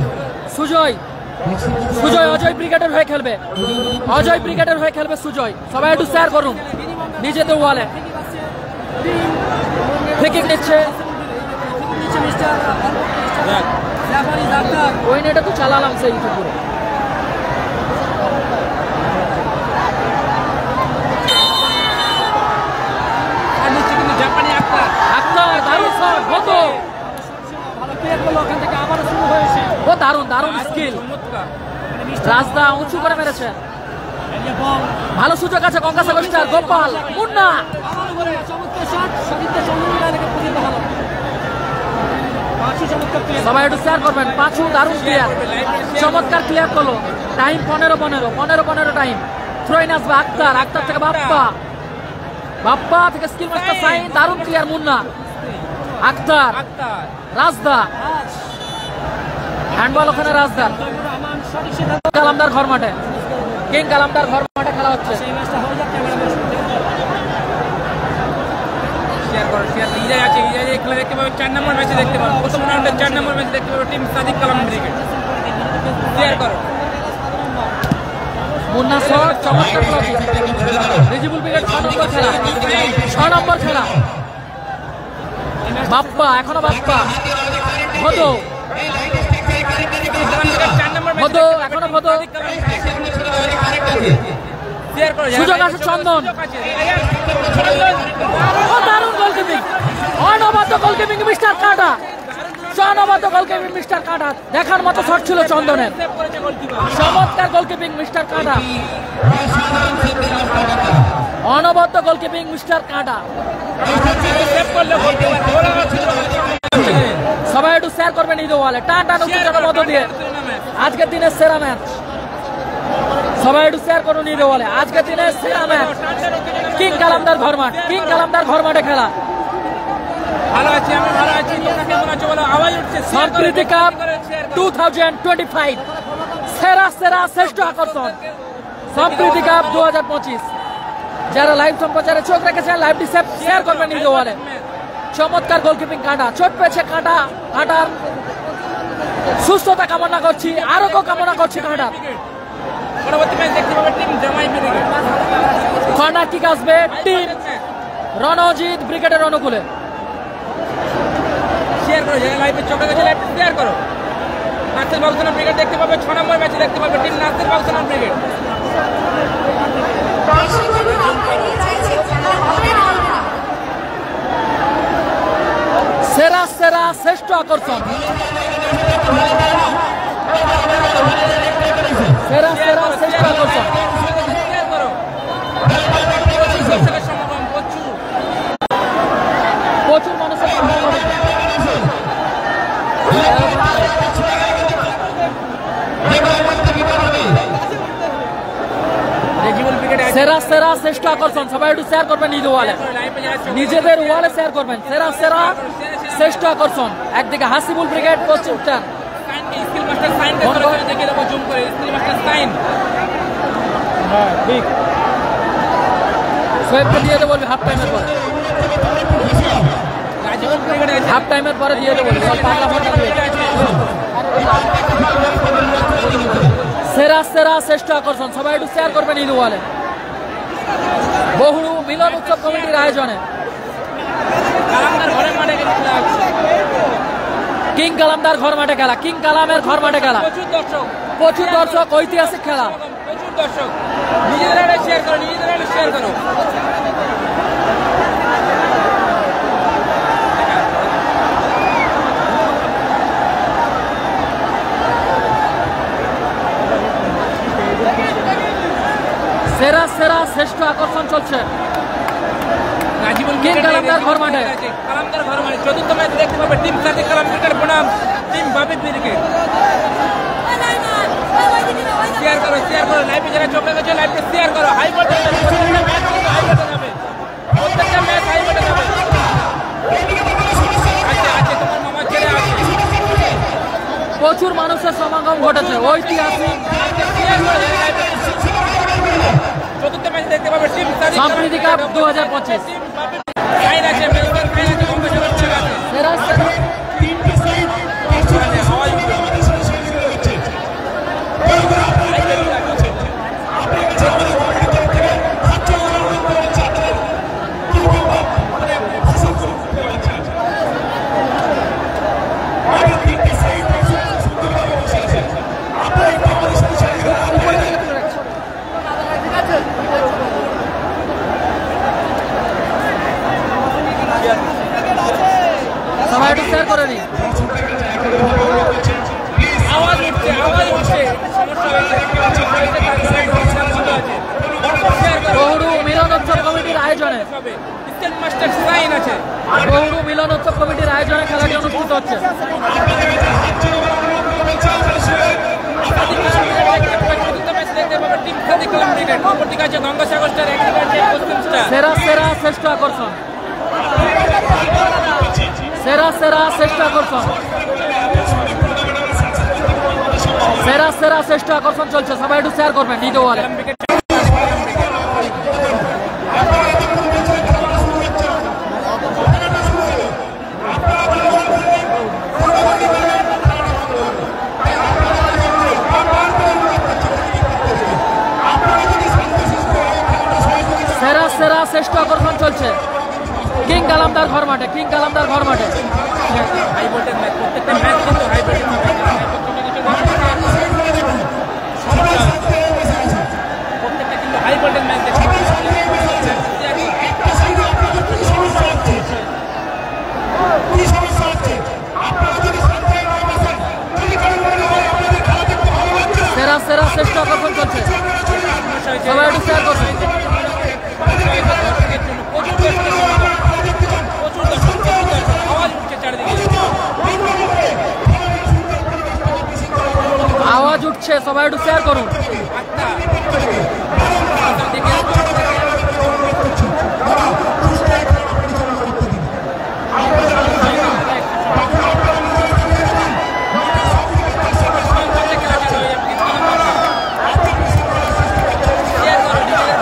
সুজয়, সুজয় অজয় ব্রিগেডের হয়ে খেলবে, অজয় ব্রিগেডের হয়ে খেলবে সুজয়। সবাই একটু শেয়ার করুন নিজেদের ওয়ালে। ফ্রিকিক নিচ্ছে ওই নেটে তো চালালাম সেই ইউটিউবে। জাপানি আক্তার, আক্তার দারুণ শট, ভদ, ও দারুণ দারুণ স্কিল। রাজদা উঁচু করে মেরেছে, ভালো সুযোগ আছে কঙ্কাসা গোষ্ঠীর। গোপাল, মুন্না, সবাই একটু শেয়ার করবেন। পাঁচু দারুণ ক্লিয়ার, চমৎকার ক্লিয়ার করলো। Time 15 time. থ্রোইন আসবে আক্তার, আক্তার থেকে বাপ্পা, বাপ্পা থেকে স্কিল মাস্টার সাইন, দারুণ ক্লিয়ার মুন্না। আক্তার, রাজদা, হ্যান্ডবল ওখানে রাজদা। কালামদার ঘর মাঠে, কিং কালামদার ঘর মাঠে খেলা হচ্ছে। শেয়ার করো, শেয়ার করো। ইজাজ আছে, ইজাজ খেলা দেখতে পাবে। 4 নম্বর ম্যাচে দেখতে পাবে, প্রথম রাউন্ডের 4 নম্বর ম্যাচে দেখতে পাবে টিম সাদিক কালাম ব্রিগেড। শেয়ার করো। মুন্না শট, চমৎকার ব্লকিং। রিজিবুল ব্রিগেড 6 নম্বর খেলা, 6 নম্বর খেলা। বাপ্পা, এখনো বাপ্পা, ভদ, ভদ, এখনো ভদ। সুযোগ আছে চন্দন, দারুণ গোলকিপিং, অনবদ্য গোলকিপিং মিস্টার কাটা, অনবদ্য গোলকিপিং মিস্টার কাটা। দেখার মতো শট ছিল চন্দনের, চমৎকার গোলকিপিং মিস্টার কাটা, অনবদ্য গোলকিপিং মিস্টার কাটা। সবাই একটু শেয়ার করবেন এই ওয়ালে। টান টান উত্তেজনার মধ্য দিয়ে আজকের দিনের সেরা ম্যাচ। সবাই একটু শেয়ার করুন এই ওয়ালে। আজকের দিনের সেরা ম্যাচ কিং কালামদার ঘর মাঠ, কিং কালামদার ঘর মাঠে খেলা। ভালো আছি, আমি ভালো আছি, তোমরা কেমন আছো বলো? আওয়াজ উঠছে। সম্প্রীতি কাপ 2025, সেরা সেরা শ্রেষ্ঠ আকর্ষণ সম্প্রীতি কাপ 2025। যারা লাইভ সম্প্রচারে চোখ রেখেছেন লাইভটি শেয়ার করবেন এই ওয়ালে। চমৎকার গোলকিপিং কাটা, চোট পেয়েছে কাটা, কাটার সুস্থতা কামনা করছি, আরোগ্য কামনা করছি কাটা। পরবর্তী ম্যাচ দেখতে পাবে টিম জামাই ব্রিগেড। কর্নার কিক আসবে টিম রণজিৎ ব্রিগেডের অনুকূলে। শেয়ার করো, যারা লাইভে চোখে গেছে লাইভটি শেয়ার করো। নাসির বাবুসানা ব্রিগেড দেখতে পাবে, 6 নম্বর ম্যাচে দেখতে পাবে টিম নাসির বাবুসানা ব্রিগেড। সেরা সেরা শ্রেষ্ঠ আকর্ষণ, সেরা সেরা শ্রেষ্ঠ আকর্ষণ। প্রচুর মানুষের রেজিবুল সেরা সেরা শ্রেষ্ঠ আকর্ষণ, সবাই একটু শেয়ার করবেন নিজ ওয়ালে, নিজেদের ওয়ালে শেয়ার করবেন। সেরা সেরা শ্রেষ্ঠ আকর্ষণ, একদিকে হাসিবুল ব্রিগেড, পশ্চিম টান স্কিল মাস্টার সাইন দেখিয়ে দেবো জুম করে। স্কিল মাস্টার সাইন, হ্যাঁ ঠিক, সোয়েবকে দিয়ে দেবো হাফ টাইমের পরে, হাফ টাইমের পরে দিয়ে দেবো। সেরা সেরা শ্রেষ্ঠ আকর্ষণ, সবাই একটু শেয়ার করবেন ঈদ ওয়ালে। বহু মিলন উৎসব কমিটির আয়োজনে কিং কালামদার ঘর মাঠে খেলা, কিং কালামের ঘর মাঠে খেলা, প্রচুর দর্শক, ঐতিহাসিক খেলা, প্রচুর দর্শক। নিজেদের শেয়ার করো, নিজেদের শেয়ার করো। সেরা সেরা শ্রেষ্ঠ আকর্ষণ চলছে কিং কালামদার ঘর মাঠে। কালামদার ঘর মাঠে চতুর্থ ম্যাচ দেখতে পাবে টিম সাদিক কালাম ক্রিকেট বনাম টিম বাপি ক্রিকেট। শেয়ার করো, শেয়ার করো, লাইভে যারা চোখে গেছে লাইভে শেয়ার করো। হাই ভোল্টেজ প্রত্যেকটা ম্যাচ যাবে, প্রত্যেকটা ম্যাচ হাই ভোল্টেজ যাবে। আছে তোমার মামা ছেলে আছে, প্রচুর মানুষের সমাগম ঘটেছে, ঐতিহাসিক চতুর্থ ম্যাচ দেখতে পাবে টিম সাদিক সম্প্রীতি কাপ 2025। ফাইন আছে, মেলবোর্ন ফাইন আছে, কম্পিটিশন আছে। সেরা সেরা সবাই একটু শেয়ার করে দিন। আওয়াজ উঠছে, আওয়াজ উঠছে, সমস্যা হয়েছে। বহুরু মিলন উৎসব কমিটির আয়োজনে, স্টেট মাস্টার সাইন আছে, বহুরু মিলন উৎসব কমিটির আয়োজনে খেলাটি অনুষ্ঠিত হচ্ছে। সেরা সেরা শ্রেষ্ঠ আকর্ষণ, সেরা সেরা শ্রেষ্ঠ আকর্ষণ, সেরা সেরা শ্রেষ্ঠ আকর্ষণ চলছে, সবাই একটু শেয়ার করবেন নিজ ওয়ালে। সেরা সেরা শ্রেষ্ঠ আকর্ষণ চলছে কিং কালামদার ঘর মাঠে, কিং কালামদার ঘর মাঠে। হাই ভোল্টেজ ম্যাচ, প্রত্যেকটা ম্যাচ কিন্তু হাই ভোল্টেজ ম্যাচ, প্রত্যেকটা কিন্তু হাই ভোল্টেজ ম্যাচ দেখতে পাচ্ছি। সেরা সেরা শ্রেষ্ঠ আকর্ষণ চলছে, সবাই একটু শেয়ার করবেন। আওয়াজ উঠছে, সবাই একটু শেয়ার করুন।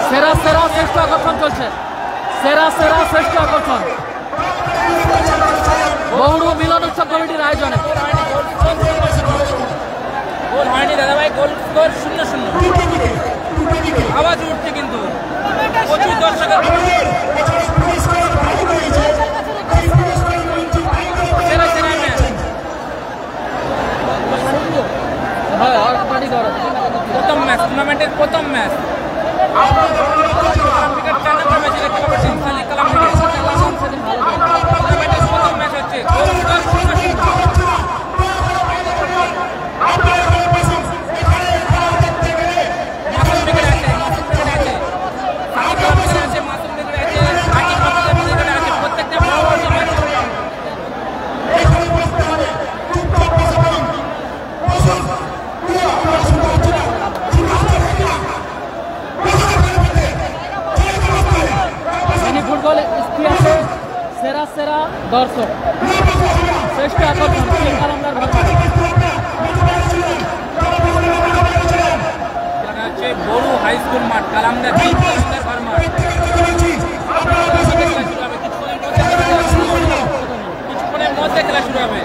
সেরা সেরা শ্রেষ্ঠ আকর্ষণ চলছে, সেরা সেরা শ্রেষ্ঠ আকর্ষণ বহুরু মিলন উৎসব কমিটির আয়োজনে। গোল হয়নি দাদা ভাই, গোল স্কোর 0-0। আওয়াজ উঠছে কিন্তু প্রচুর দর্শকের। প্রথম ম্যাচ, টুর্নামেন্টের প্রথম ম্যাচ। প্রথম ম্যাচ হচ্ছে সেরা সেরা দর্শক, শ্রেষ্ঠ আকর্ষণ কিং কালামদার ঘর মাঠে। বড় হাই স্কুল মাঠ, কালামদার ঘর মাঠ। কিছুক্ষণের মধ্যে খেলা শুরু হবে।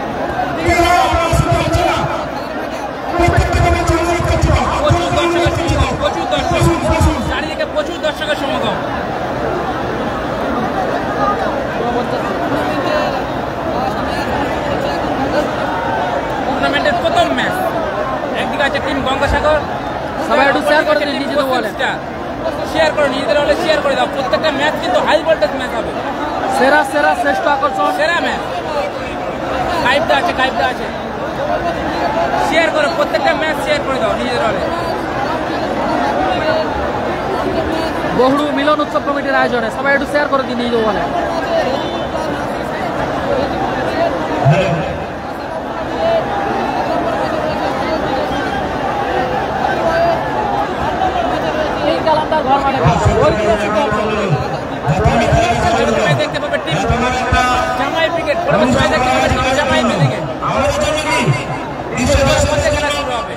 প্রচুর দর্শক, চারিদিকে প্রচুর দর্শকের সমাগম। টুর্নামেন্টের প্রথম ম্যাচ, একদিকে আছে টিম গঙ্গাসাগর, সবাই একটু শেয়ার করে দিন, নিজেদের বলে শেয়ার করো, নিজেদের হলে শেয়ার করে দাও। প্রত্যেকটা ম্যাচ কিন্তু হাই ভোল্টেজ ম্যাচ হবে। সেরা সেরা শ্রেষ্ঠ আকর্ষণ, সেরা ম্যাচ কাইপটা আছে, শেয়ার করো, প্রত্যেকটা ম্যাচ শেয়ার করে দাও নিজেদের হলে। বহুড়ু মিলন উৎসব কমিটির আয়োজনে সবাই একটু শেয়ার করে দিন, নিজেদের বলে। কালামদার ঘর মাঠে দেখতে পাবে টিম জামাই ব্রিগেড, জামাই ব্রিগেড খেলা শুরু হবে।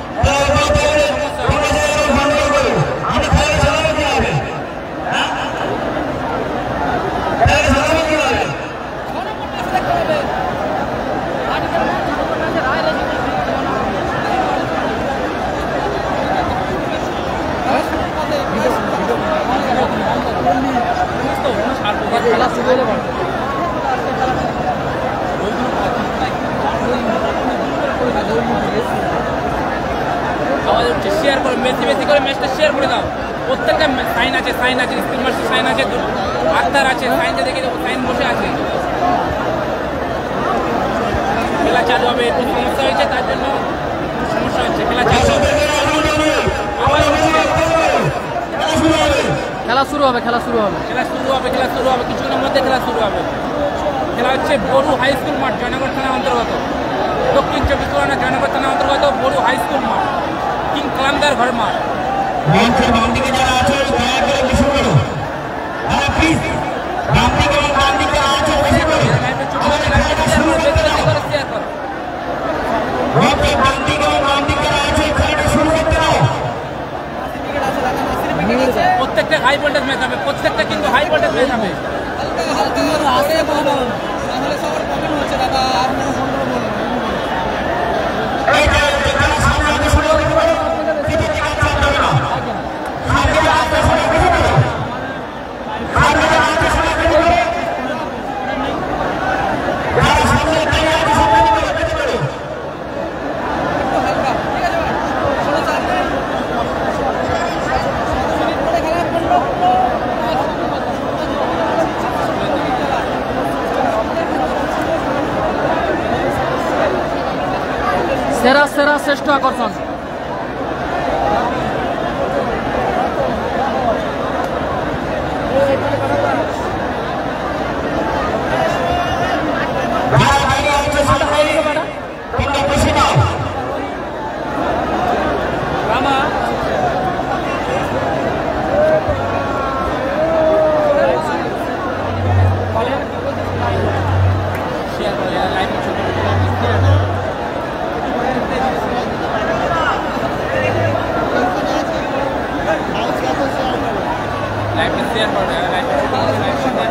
খেলা শুরু হলে শেয়ার করো, বেশি করে ম্যাচটা শেয়ার করে দাও। প্রত্যেকটা সাইন আছে, স্ক্রিন মাস্টার সাইন আছে, আক্তার আছে, সাইনটা দেখে দেবো, সাইন বসে আছে। খেলা চালু হবে, একটু সমস্যা হয়েছে, তার জন্য সমস্যা হচ্ছে। খেলা চালু হবে, খেলা শুরু হবে কিছুক্ষণের মধ্যে খেলা শুরু হবে। খেলা হচ্ছে বড়ু হাই স্কুল মাঠ, জয়নগর থানার অন্তর্গত, দক্ষিণ চব্বিশ পরগনা জয়নগর থানার অন্তর্গত বড়ু হাই স্কুল মাঠ, কিং কালামদার ঘর মাঠ। প্রত্যেকটা হাই ভোল্টেজ ম্যাচ হবে, প্রত্যেকটা কিন্তু হাই ভোল্টেজ ম্যাচ হবে। সেরা সেরা শ্রেষ্ঠ আকর্ষণ।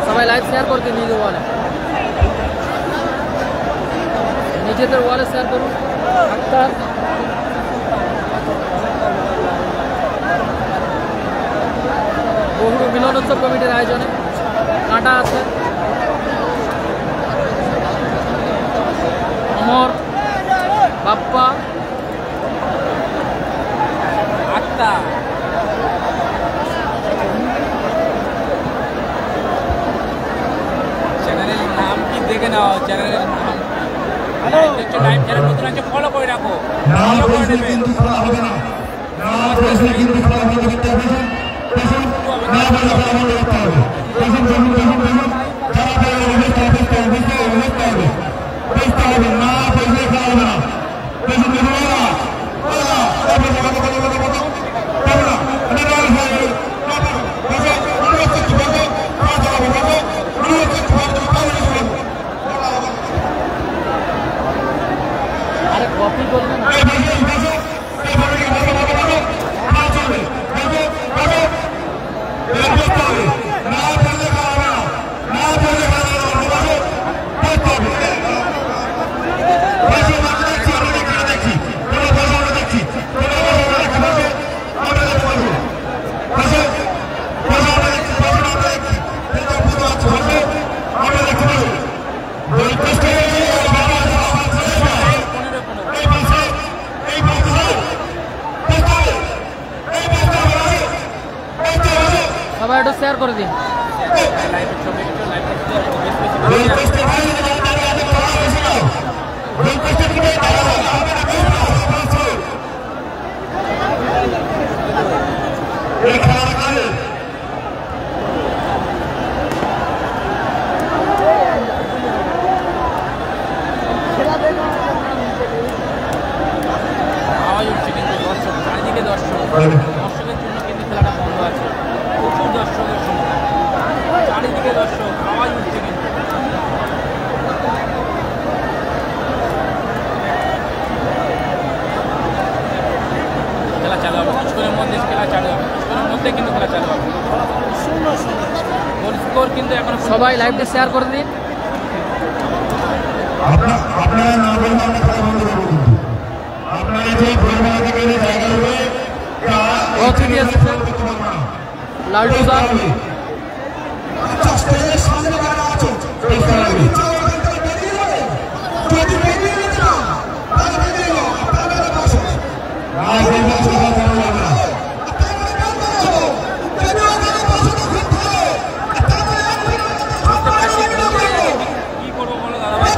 সবাই লাইভ শেয়ার করতে নিজেদের ওয়ালে, নিজেদের ওয়ালে শেয়ার করুন। আক্তার বহুড়ু মিলন উৎসব কমিটির আয়োজনে কাঁটা আছে, অমর, বাপ্পা, আক্তার। চ্যানেলের নাম কি দেখে নাও, চ্যানেলের নাম লাইভ যারা নতুন আছে ফলো করে রাখো, ফলো করে নেবে। দিন। লাইভের ছবি একটু লাইভটা বেশ বেশি আওয়াজ উঠছে কিন্তু দর্শক চারিদিকে দর্শকের জন্য কিন্তু খেলাটা বন্ধ আছে, প্রচুর দর্শকের সংখ্যা, চারিদিকে দর্শক, আওয়াজ উঠছে কিন্তু। খেলা চালু হবে কিছুক্ষণের মধ্যে, খেলা চালু হবে কিছুক্ষণের মধ্যে, কিন্তু খেলা চালু হবে। গোল স্কোর কিন্তু এখন সবাই লাইভটা শেয়ার করে দিন। আপনারা না বললে আমরা খেলা বন্ধ করবো কিন্তু আপনারা যে ভোরবেলা থেকে জায়গা হবে লালটু দা কি করবো বলো দাদা ভাই?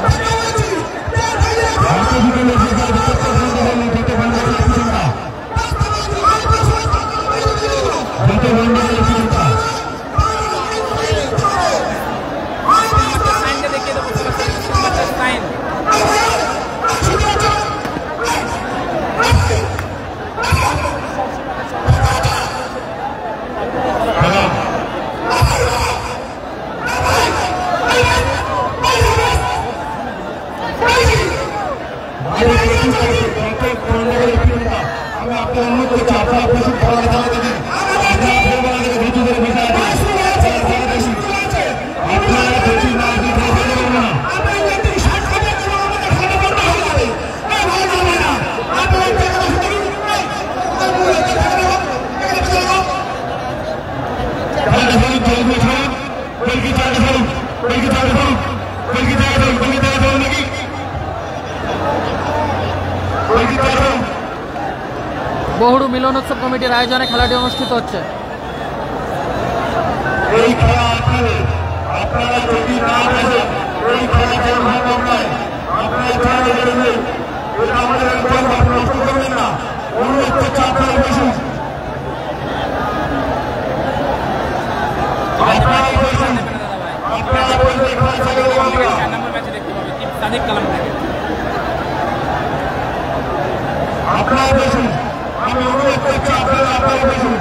সাইনটা দেখিয়ে দেবো, সাইন আমি আপনার অনুরোধ করছি আপনারা প্রচুর ভালো খেলা দেখেন, আপনারা ভোরবেলা থেকে ধৈর্য ধরে বসে আছেন, আপনারা ধৈর্য না দিয়ে খেলা করবেন না। বহুড়ু মিলনোৎসব কমিটির আয়োজনে খেলাটি অনুষ্ঠিত হচ্ছে। এই খেলা আপনাদের, আপনারা যদি না আসেন এই খেলা যে সম্ভব নয়, আপনারা খেলা করবেন, এটা আমাদের একদম নষ্ট করবেন না, অনুরোধ করছে আপনারা বসুন, আপনারা বসুন, আপনারা বসে খেলা চালু করবেন। 4 নম্বর ম্যাচে দেখতে পাবে টিম সাদিক কালাম থেকে। আপনারা বসুন, আমি অনুরোধ করছি আপনারা বসুন,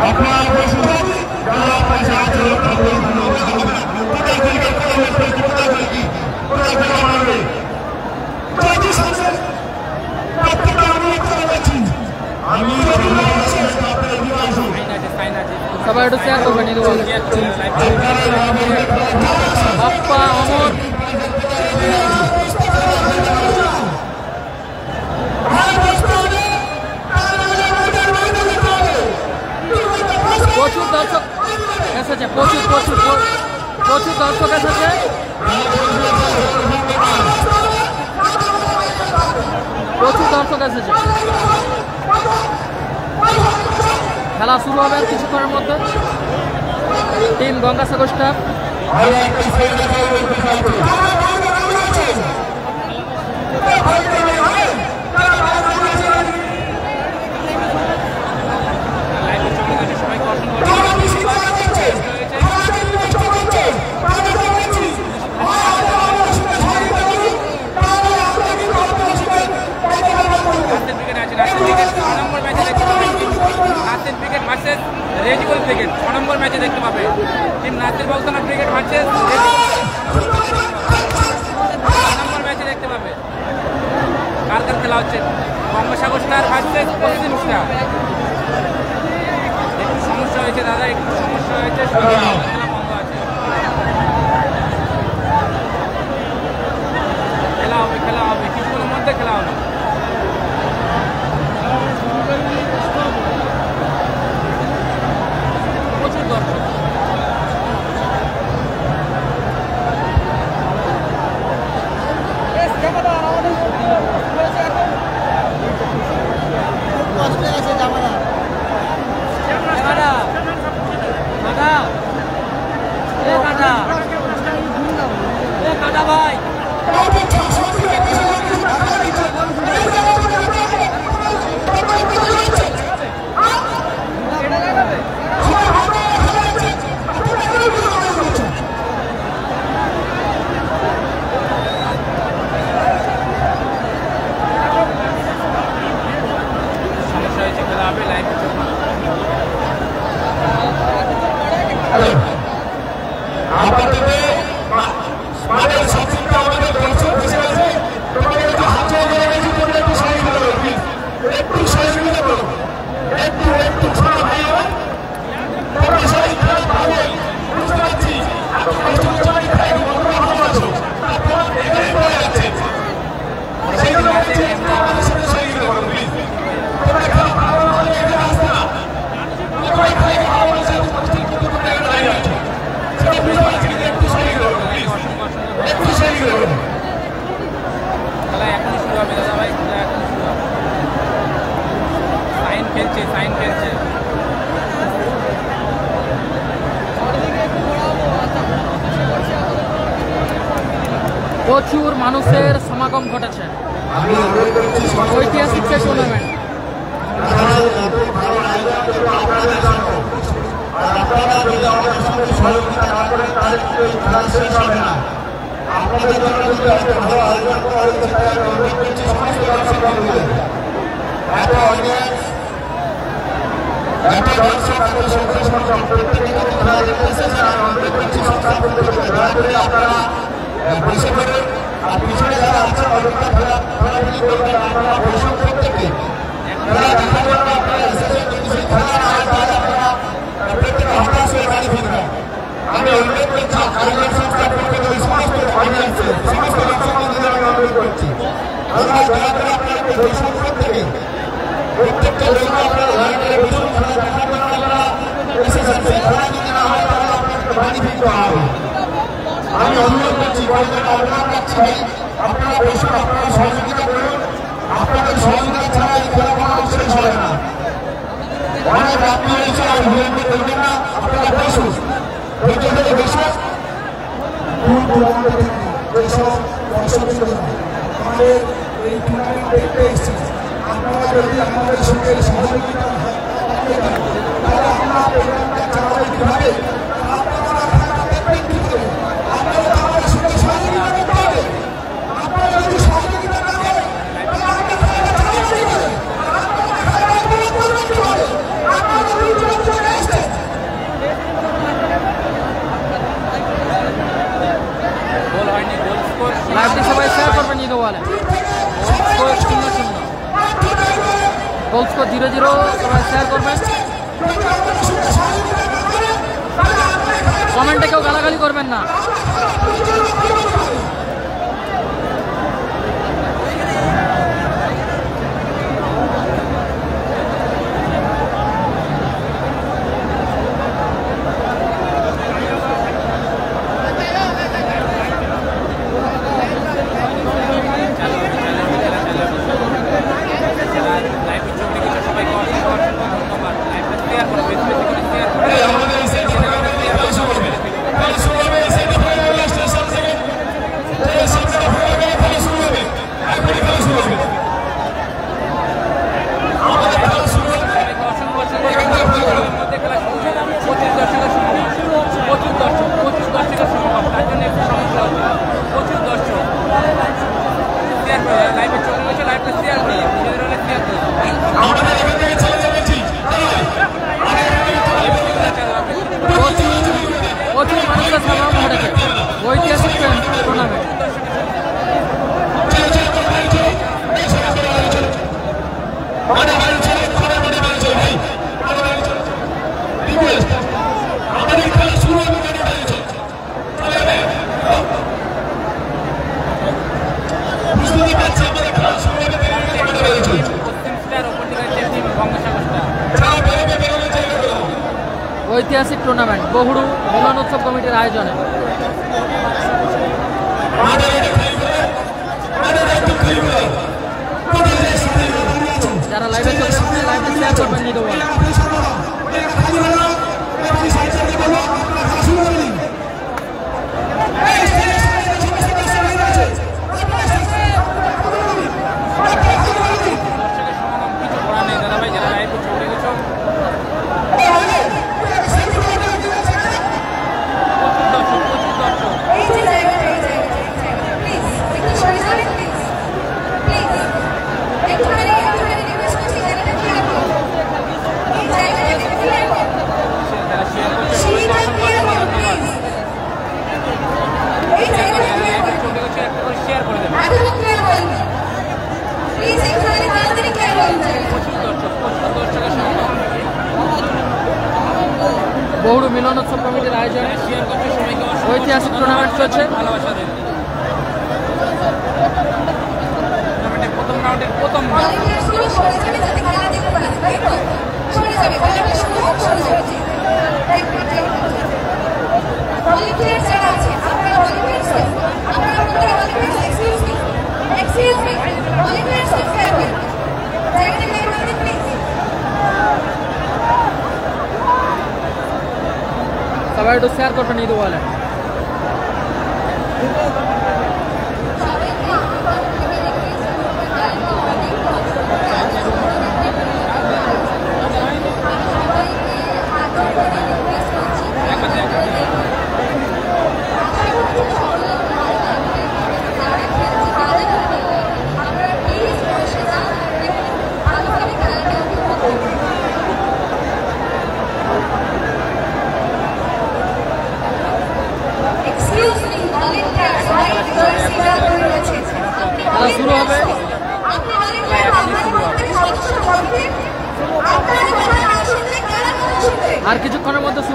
আপনারা বসুন, যারা পয়সা আছে সাইন আছে সবাই একটু শেয়ার করবেন। বাপ্পা অমর প্রচুর দর্শক এসেছে, প্রচুর দর্শক এসেছে। প্রচুর দর্শক এসেছে। খেলা শুরু হবে কিছুক্ষণের মধ্যে। টিম গঙ্গাসাগর স্টাফ রেজিবল ব্রিগেড 6 নম্বর ম্যাচে দেখতে পাবে টিম নাসির বাউসানা ব্রিগেড ভার্সেস 6 নম্বর ম্যাচে দেখতে পাবে। কার খেলা হচ্ছে? গঙ্গাসাগর স্টার ভার্সেস পশ্চিম স্টার। একটু সমস্যা হয়েছে দাদা, একটু সমস্যা হয়েছে, খেলা বন্ধ আছে। খেলা হবে কিছুক্ষণের মধ্যে খেলা হবে। প্রচুর দর্শক। প্রচুর মানুষের সমাগম ঘটেছে। ঐতিহাসিক সেই টুর্নামেন্ট। আপনাদের জন্য যদি আজকে ভালো আয়োজন করা হয়েছে তাই আমি অনুরোধ করছি সমস্ত দর্শক বন্ধুদের এত অনেক এত দর্শক এত সংখ্যা প্রত্যেকে খেলা দেখতে এসেছেন। আমি অনুরোধ করছি সংখ্যা বন্ধুদেরকে দয়া করে আপনারা বসে পড়ে আর পিছনে যারা আছেন অযথা খেলাধুলি করবেন না। আপনারা বসে প্রত্যেকে খেলা দেখার জন্য আপনারা এসেছেন, যদি সেই খেলা না হয় তাহলে আপনারা প্রত্যেকে হতাশ হয়ে বাড়ি ফিরবেন। আমি অনুরোধ করছি কারিগর সংস্থার প্রত্যেকে সমস্ত অডিয়েন্সে সমস্ত দর্শক বন্ধুদের আমি অনুরোধ করছি আপনারা দয়া করে আপনারা বৈষম্য প্রত্যেকে প্রত্যেকটা লোক আপনারা দয়া করে বৈষম্য খেলা দেখার জন্য আপনারা এসেছেন। সেই খেলা যদি না হয় তাহলে আপনাদেরকে বাড়ি ফিরতে হবে। আমি অনুরোধ করছি কয়েকজন আহ্বান রাখছি আপনারা বৈষম্য আপনারা সহযোগিতা করুন। আপনাদের সহযোগিতা ছাড়া এই খেলা কোনো শেষ হবে না। অনেক রাত্রি হয়েছে আর বিলম্ব করবেন না, আপনারা বসুন ধৈর্য ধরে বসুন। দূর দূরান্ত থেকে যেসব দর্শকরা আমাদের এই টুর্নামেন্ট দেখতে এসেছে আপনারা যদি আমাদের সঙ্গে সহযোগিতা তাহলে আমরা প্রোগ্রামটা চালাবো কীভাবে? আপনারা খেলা দেখবেন কী করে? আপনারা আমাদের সঙ্গে সহযোগিতা করতে হবে। আপনারা যদি সহযোগিতা না করেন তাহলে আমরা খেলাটা চালাবো কী করে? আপনারা খেলাটা করবেন কী করে? আপনারা দূর দূরান্ত থেকে এসেছেন। লাইভটি সবাই শেয়ার করবেন ঈদ ওয়ালে। গোল স্কোর 0-0, গোল স্কোর 0-0, সবাই শেয়ার করবেন। কমেন্টে কেউ গালাগালি করবেন না। প্রচুর মানুষের সমাগম ঘটেছে। ঐতিহাসিক টুর্নামেন্ট। ঐতিহাসিক টুর্নামেন্ট বহুড়ু মিলন উৎসব কমিটির আয়োজনে। যারা লাইভে চলছে লাইভে শেয়ার করবেন ঈদ ওয়ালে। বহুড়ু মিলন উৎসব কমিটির আয়োজনে ঐতিহাসিক টুর্নামেন্ট চলছে। প্রথম রাউন্ডের প্রথম সবাই একটু শেয়ার করবেন ঈদ ওয়ালে।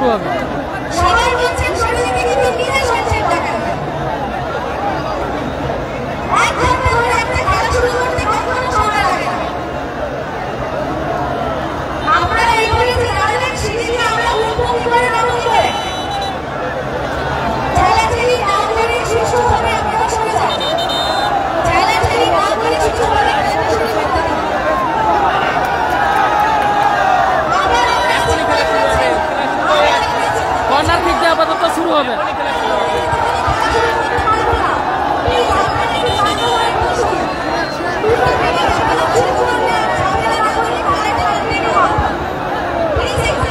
শুরু হবে। সবাই বলছেন শরীর থেকে নিয়ে আসছেন টাকা। এক ঘন্টা ধরে একটা খেলা শুরু করতে কখনো সময় লাগে না। আপনারা এই পরিস্থিতি জানেন সিঁড়ি আমরা মুখোমুখি করে নামতে করে ঠেলাঠেলি না করে সুষ্ঠুভাবে আপনারা সরে যান। ঠেলাঠেলি না করে সুষ্ঠুভাবে খেলা শুরু করতে দিন। কর্নার কিক দিয়ে আপাতত শুরু হবে।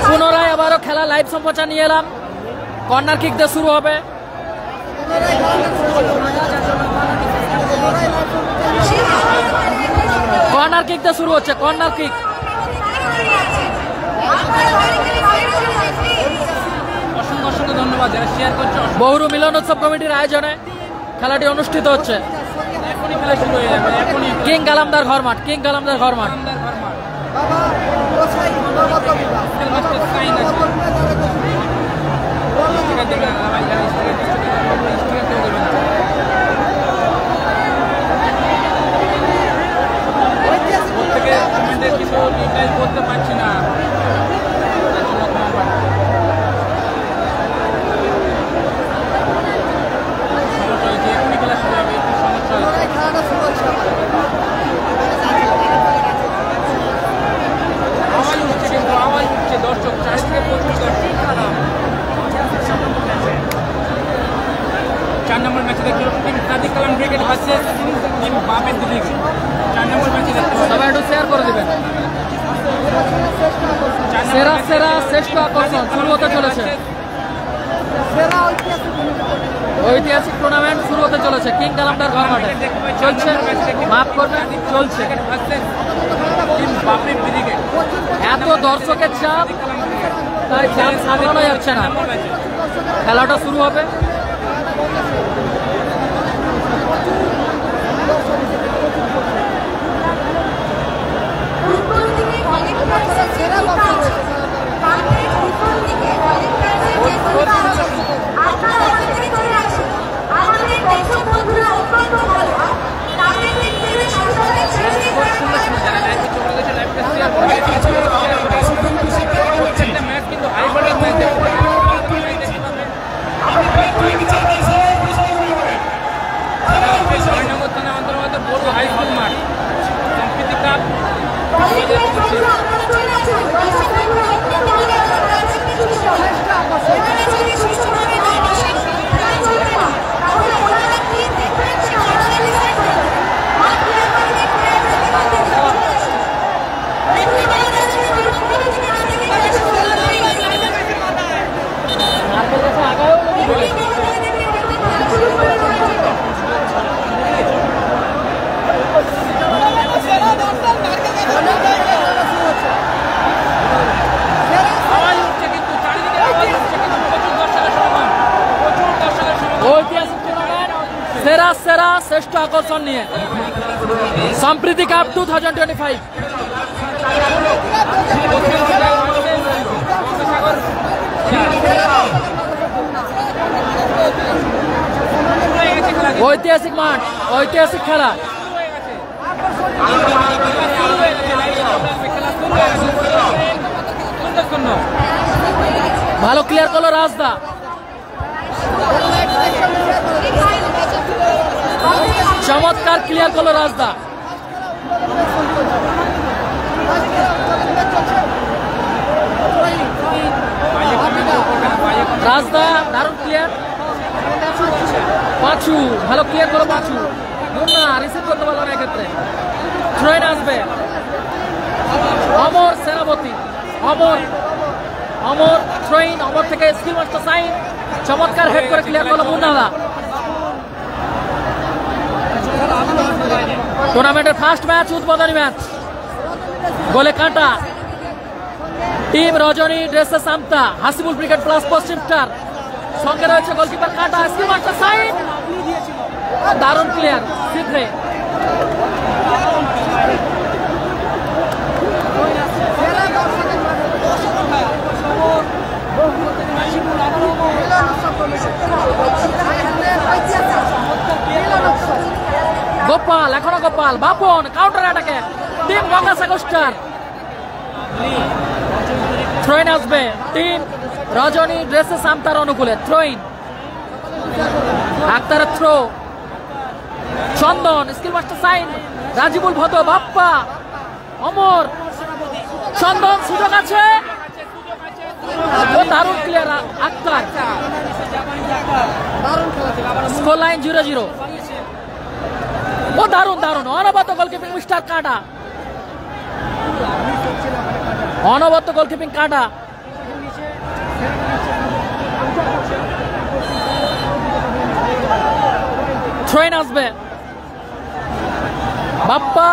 পুনরায় আবারও খেলা লাইভ সম্প্রচার নিয়ে এলাম। কর্নার কিক দিয়ে শুরু হবে। কর্নার কিক দিয়ে শুরু হচ্ছে। Corner kick. অসংখ্য ধন্যবাদ যারা শেয়ার করছে। বহুরু মিলন উৎসব কমিটির আয়োজনে খেলাটি অনুষ্ঠিত হচ্ছে। এখনই খেলা শুরু হয়ে যাবে। এখনই কিং কালামদার ঘর মাঠ। কিং কালামদার ঘর মাঠ। প্রত্যেকে কমেন্টের কিছু ডিটেইল করতে পারছি না। এখনই খেলা শুরু হবে। একটু সমস্যা হচ্ছে। আওয়াজ উঠছে কিন্তু আওয়াজ উঠছে দর্শক চারিদিকে প্রচুর দর্শক। 4 নম্বর ম্যাচে দেখতে টিম সাদিক কালাম ব্রিগেড ভার্সেস টিম বাপের দিকে 4 নম্বর ম্যাচে দেখতে সবাই একটু শেয়ার করে দিবেন। সেরা সেরা শ্রেষ্ঠ আকর্ষণ শুরু হতে চলেছে। ঐতিহাসিক টুর্নামেন্ট শুরু হতে চলেছে কিং কালামদার ঘর মাঠে। চলছে, মাফ করবেন, চলছে। টিম বাপের দিকে এত দর্শকের চাপ, তাই চাপ সামলানো যাচ্ছে না। খেলাটা শুরু হবে। প্রত্যেকটা ম্যাচ কিন্তু হাই ভোল্টেজ ম্যাচ দেখতে পাবে। বড় হাই স্কুল মাঠ সম্প্রীতি কাপ সেরা সেরা শ্রেষ্ঠ আকর্ষণ নিয়ে সম্প্রীতি কাপ 2025। ঐতিহাসিক মাঠ, ঐতিহাসিক খেলা। ভালো ক্লিয়ার করলো রাজদা। চমৎকার ক্লিয়ার করলো রাজদা। রাজদা দারুণ ক্লিয়ার। পাঁচু ভালো ক্লিয়ার করলো। পাঁচু মুন্না রিসিভ করতে পারলো না এক্ষেত্রে। থ্রোইন আসবে। অমর সেনাপতি। অমর থ্রোইন। অমর থেকে স্কিল মাস্টার সাইন। চমৎকার হেড করে ক্লিয়ার করলো মুন্নাদা। টুর্নামেন্টের ফার্স্ট ম্যাচ, উদ্বোধনী ম্যাচ। গোলে কাঁটা team Rajani dresses Amta, Hasibul brigade plus Paschim star. সঙ্গে রয়েছে গোলকিপার কাঁটা, স্কিল মাস্টার সাইন। দারুণ ক্লিয়ার সিদ্ধে। গোপাল, এখনো গোপাল, বাপন কাউন্টার অ্যাটাকে টিম গঙ্গাসাগর স্টার। থ্রোইন আসবে টিম রজনী ড্রেসে সামতার অনুকূলে। থ্রোইন, আক্তারের throw, Chandan skill master Sain, Rajibul ভদ, বাপ্পা, অমর, চন্দন সুযোগ আছে, ও দারুণ ক্লিয়ার আক্তার। Score line 0-0। ও দারুণ দারুণ অনবদ্য গোলকিপিং মিস্টার কাঁটা, অনবদ্য গোলকিপিং কাঁটা। থ্রোইন আসবে Bappa,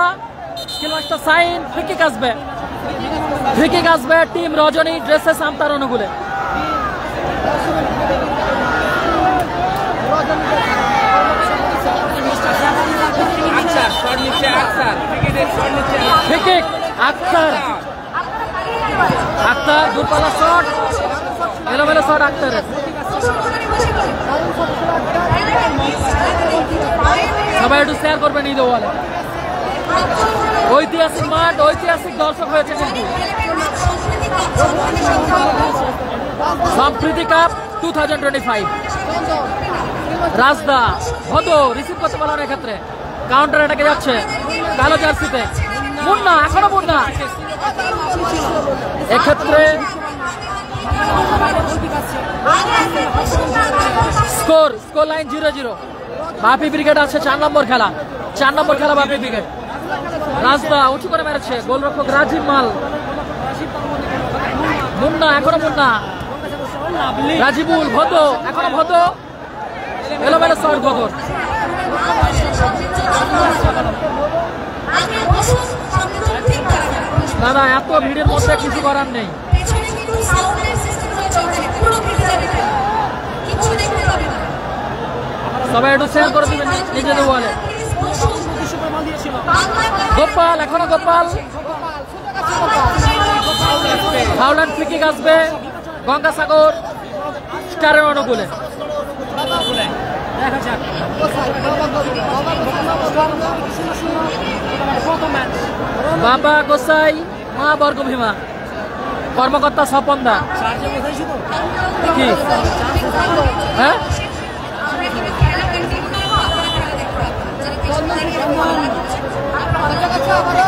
skill master Sain, free kick আসবে, ফ্রিকিক আসবে টিম রজনী ড্রেসে সামতার অনুকূলে। ফ্রিকিক আক্তার, আক্তার দূরপাল্লা শট, এলোমেলো শট আক্তারের। সবাই একটু শেয়ার করবেন ঈদ ওয়ালে। ঐতিহাসিক মাঠ, ঐতিহাসিক দর্শক হয়েছে কিন্তু। সম্প্রীতি কাপ 2025। রাজদা ভদ রিসিভ করতে পারলাম এক্ষেত্রে, কাউন্টার অ্যাটাকে যাচ্ছে কালো জার্সিতে মুন্না, এখনো মুন্না। এক্ষেত্রে স্কোর লাইন 0-0। বাপি ব্রিগেড আছে 4 নম্বর খেলা, 4 নম্বর খেলা বাপি ব্রিগেড। রাজদা উঁচু করে মেরেছে, গোলরক্ষক রাজীব মাল, মুন্না, এখনো মুন্না, রাজিবুল ভদ, এখনো ভদ, এলোমেলো শট ভদর। দাদা এত ভিড়ের মধ্যে কিছু করার নেই। সবাই একটু শেয়ার করে দিবেন নিজেদের ওয়ালে। গোপাল, এখনো গোপাল, হাওলান্ড ফ্রিকিক আসবে গঙ্গাসাগর স্টারের অনুকূলে। বাবা গোসাই, মা বর্গভীমা, কর্মকর্তা স্বপন দা। কি হ্যাঁ,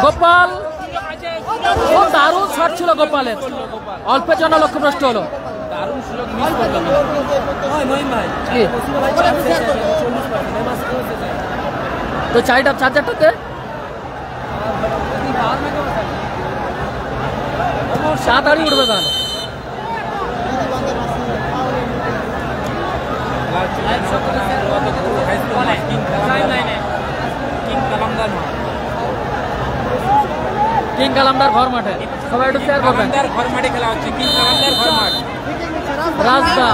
গোপাল, ও দারুণ শট ছিল গোপালের, অল্পের জন্য লক্ষ্যভ্রষ্ট হলো। তো চারটাতে তাড়াতাড়ি উঠবে তাহলে। কিং কালামদার ঘর মাঠে, সবাই একটু শেয়ার করবেন। ঘর মাঠে খেলা হচ্ছে, কিং কালামদার ঘর মাঠ। রাজদা,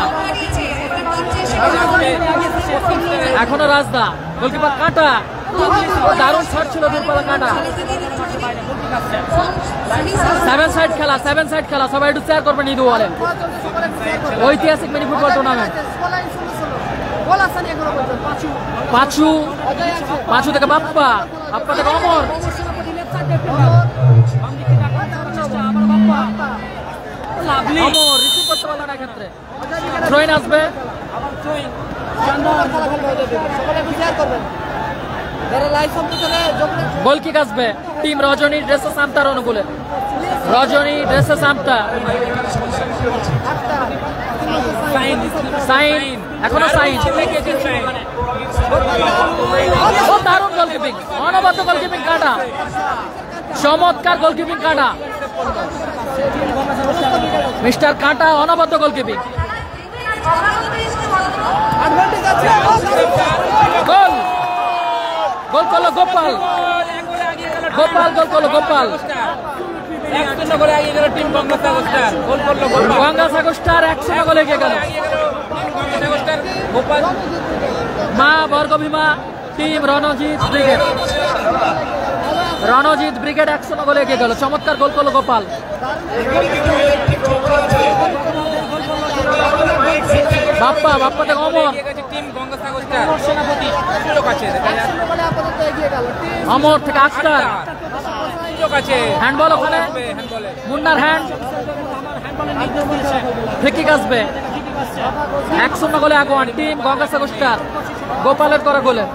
এখনো রাজদা, গোলকিপার কাঁটা, দারুণ শট ছিল দূরপাল্লা কাঁটা। 7 সাইড খেলা, সবাই একটু শেয়ার করবেন ঈদ ওয়ালে। ঐতিহাসিক মিনি ফুটবল টুর্নামেন্ট। পাঁচু থেকে বাপ্পা, বাপ্পা থেকে অমর, অমর রিসিভ করতে পারল না এক্ষেত্রে। থ্রোইন আসবে, গোল কিক আসবে টিম রজনী ড্রেসে সামতার অনুকূলে। রজনী ড্রেসে সামতা, সাইন, এখনো সাইন, ও দারুণ গোলকিপিং, অনবদ্য গোলকিপিং কাটা, চমৎকার গোলকিপিং কাটা মিস্টার কাঁটা, অনবদ্য গোলকিপিং। গোল, গোল করলো গোপাল, গোপাল গোল করলো গোপাল। গঙ্গাসাগর স্টার 100 গোলে এগিয়ে গেল। Maa Bargabhima team Ranjit brigade, Ranjit brigade 100 গোলে এগিয়ে গেল। চমৎকার গোল করলো গোপাল। বাপ্পা থেকে অমর, সেনাপতি সুযোগ আছে, দেখা যাক। অমর থেকে আক্তার, সুযোগ আছে, হ্যান্ডবল ওখানে, হ্যান্ডবলে। মুন্নার হ্যান্ড, ফ্রি কিক আসবে। 1-0 গোলে আগুয়ান টিম গঙ্গাসাগর স্টার। গোপালের করা গোলে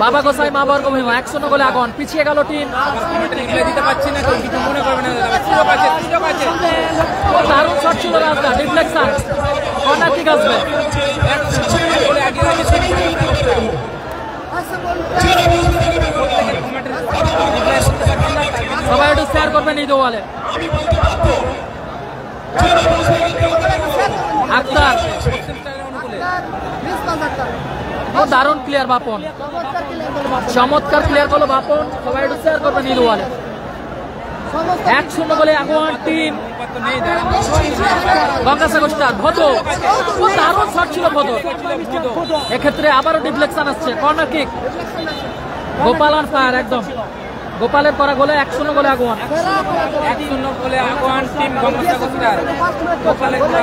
বাবা গোসাই মা বর্গ ভীমা। 1-0 গোলে আগুয়ান, পিছিয়ে গেল টিম। দিতে পারছি না, কিছু মনে করবে না। সুযোগ আছে, সুযোগ আছে। দারুণ শট ছিল রাজদা, ডিফ্লেকশন, কর্নার কিক আসবে। বলে আগে আছে সবাই একটু শেয়ার করবেন এই দেওয়ালে। আক্তার, ও দারুণ প্লেয়ার বাপন, চমৎকার প্লেয়ার করলো বাপন। সবাই একটু শেয়ার করবেন এই দেওয়ালে। 1-0 গোলে আগুয়ান টিম গঙ্গাসাগর স্টার। ভদ, ও দারুণ শট ছিল ভদ। এক্ষেত্রে আবারও ডিফ্লেকশন আসছে, corner kick. Gopal on fire একদম। গোপালের করা গোলে 1-0 গোলে আগুয়ান। 1-0 গোলে আগুয়ান টিম গঙ্গাসাগর স্টার। গোপালের করা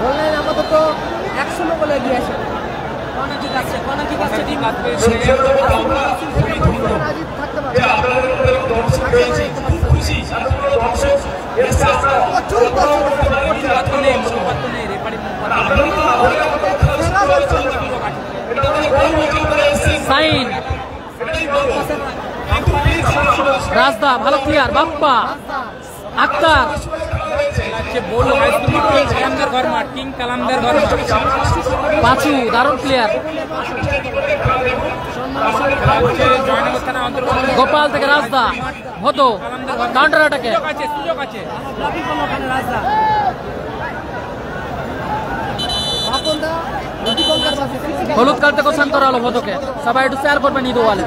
গোলে আপাতত 1-0 গোলে এগিয়ে আছে। কর্নার কিক আসছে, কর্নার কিক আসছে টিম। রাজীব থাকতে পারে। সাইন, রাজদা ভালো ক্লিয়ার, বাপ্পা, আক্তার, বড় হাই স্কুল কালামদার ঘর মাঠ, কিং কালামদার ঘর মাঠ। পাঁচু দারুণ প্লেয়ার। জয়নগর থানা অন্তর্গত গোপাল থেকে রাজদা, ভদ, কাউন্টার অ্যাটাকে। সুযোগ আছে, সুযোগ আছে। হলুদ কার্ড থেকে শান্ত হলো ভদকে। সবাই একটু শেয়ার করবেন ঈদ ওয়ালে।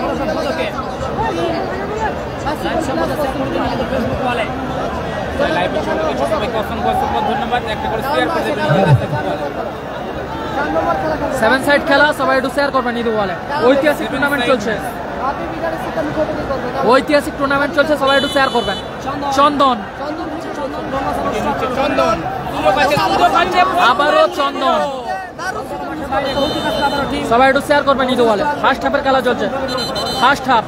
সবাইকে অসংখ্য অসংখ্য ধন্যবাদ। একটা করে শেয়ার করে দেবেন। 7 সাইড খেলা, সবাই একটু শেয়ার করবেন ঈদ ওয়ালে। ঐতিহাসিক টুর্নামেন্ট চলছে, ঐতিহাসিক টুর্নামেন্ট চলছে, সবাই একটু শেয়ার করবেন। চন্দন, চন্দন, সুযোগ আছে, সুযোগ আছে। আবারও চন্দন, সবাই একটু শেয়ার করবেন ঈদ ওয়ালে। ফার্স্ট হাফের খেলা চলছে, ফার্স্ট হাফ।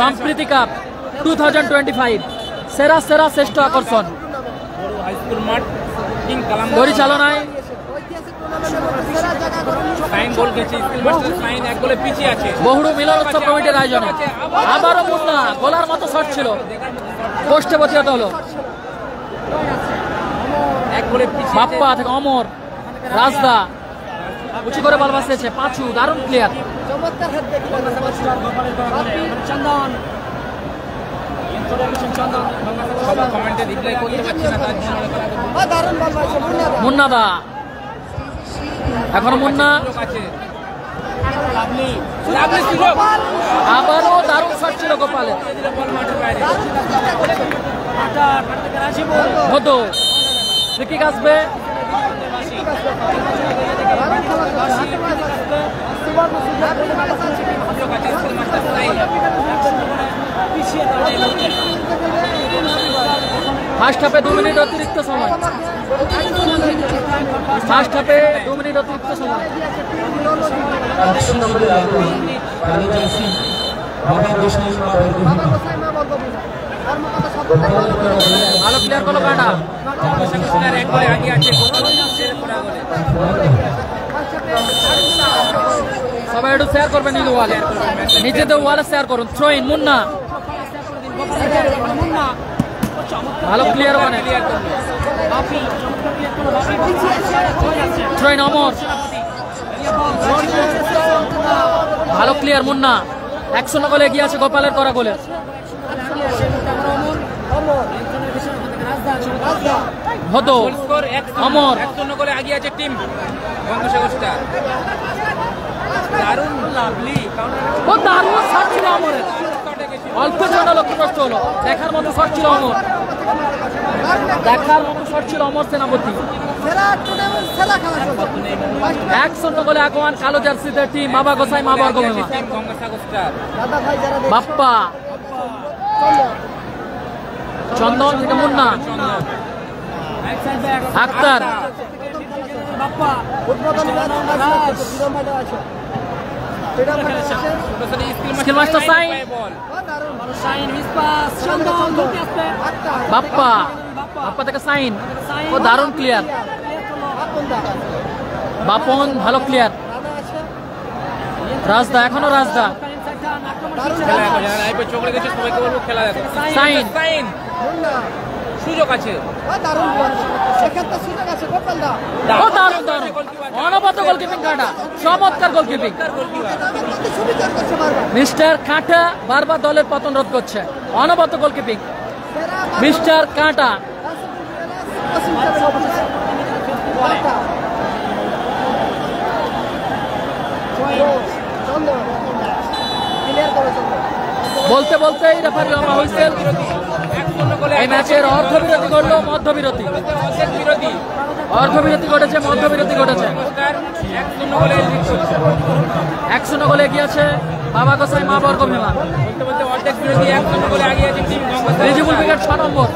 সম্প্রীতি কাপ 2025 সেরা সেরা শ্রেষ্ঠ আকর্ষণ হাই স্কুল মাঠ, কিং কালামদার পরিচালনায় সাইন গোল গেছে। স্কুল মাস্টার সাইন 1 গোলে পিছিয়ে আছে। বহুড়ু মিলন উৎসব কমিটির আয়োজনে আবারও মুন্না, গোলার মতো শট ছিল, পোস্টে প্রতিহত হলো। 1 গোলে পিছিয়ে বাপ্পা থেকে অমর, রাজদা উঁচু করে বল বাসিয়েছে। পাঁচু দারুণ প্লেয়ার। চন্দন, সবাই কমেন্টে রিপ্লাই করতে পারছি না, তার জন্য মুন্নাদা, এখনো মুন্না, সুযোগ আছে। লাভলি, লাভলি সুযোগ। আবারও দারুণ শট ছিল গোপালের। বল মাঠের বাইরে। ভদ, ফ্রি কিক আসবে। সুযোগ আছে। স্কুল মাস্টার সাইন ফার্স্ট হাফে 2 মিনিট অতিরিক্ত সময়, ফার্স্ট হাফে 2 মিনিট অতিরিক্ত সময়। ভালো প্লেয়ার করলো কাটা। 1 গোলে আগে আছে। সবাই একটু শেয়ার করবেন ঈদ ওয়ালে, নিজেদের ওয়ালে শেয়ার করুন। থ্রোইন মুন্না, ভালো প্লেয়ার মানে থ্রোইন অমর, ভালো প্লেয়ার মুন্না। 1-0 গোলে এগিয়ে আছে গোপালের করা গোলে। ভদ, অমর, 1-0 গোলে আগে আছে টিম গঙ্গাসাগর স্টার। দারুণ লাভলি ও দারুণ শট ছিল অমরের, অল্প জন্য লক্ষ্য নষ্ট হলো। দেখার মতো শট ছিল অমর, দেখার মতো শট ছিল অমর সেনাপতি। 1-0 গোলে আগুয়ান কালো জার্সিতে টিম বাবা গোসাই মা বর্গ ভীমা। Team Gangasagar star. বাপ্পা, চন্দন থেকে মুন্না, আক্তার, স্কিল মাস্টার সাইন, বাপ্পা, বাপ্পা থেকে সাইন, ও দারুণ ক্লিয়ার, বাপন ভালো ক্লিয়ার, রাজদা এখনো রাজদা, চোখ রেখেছে সবাইকে বলবো খেলা দেখো। সাইন, সাইন সুযোগ আছে, ও দারুণ দারুণ অনবদ্য গোলকিপিং কাটা, চমৎকার গোলকিপিং। মিস্টার কাঁটা বারবার দলের পতন রোধ করছে, অনবদ্য গোলকিপিং মিস্টার কাঁটা। বলতে বলতেই রেফারি লম্বা হুইসেল। এই ম্যাচের অর্ধবিরতি ঘটল, মধ্যবিরতি, অর্ধবিরতি ঘটেছে, মধ্যবিরতি ঘটেছে। 1-0 গোলে এগিয়ে আছে বাবা গোসাই মা বর্গভীমা। রিজিবুল উইকেট 6 নম্বর।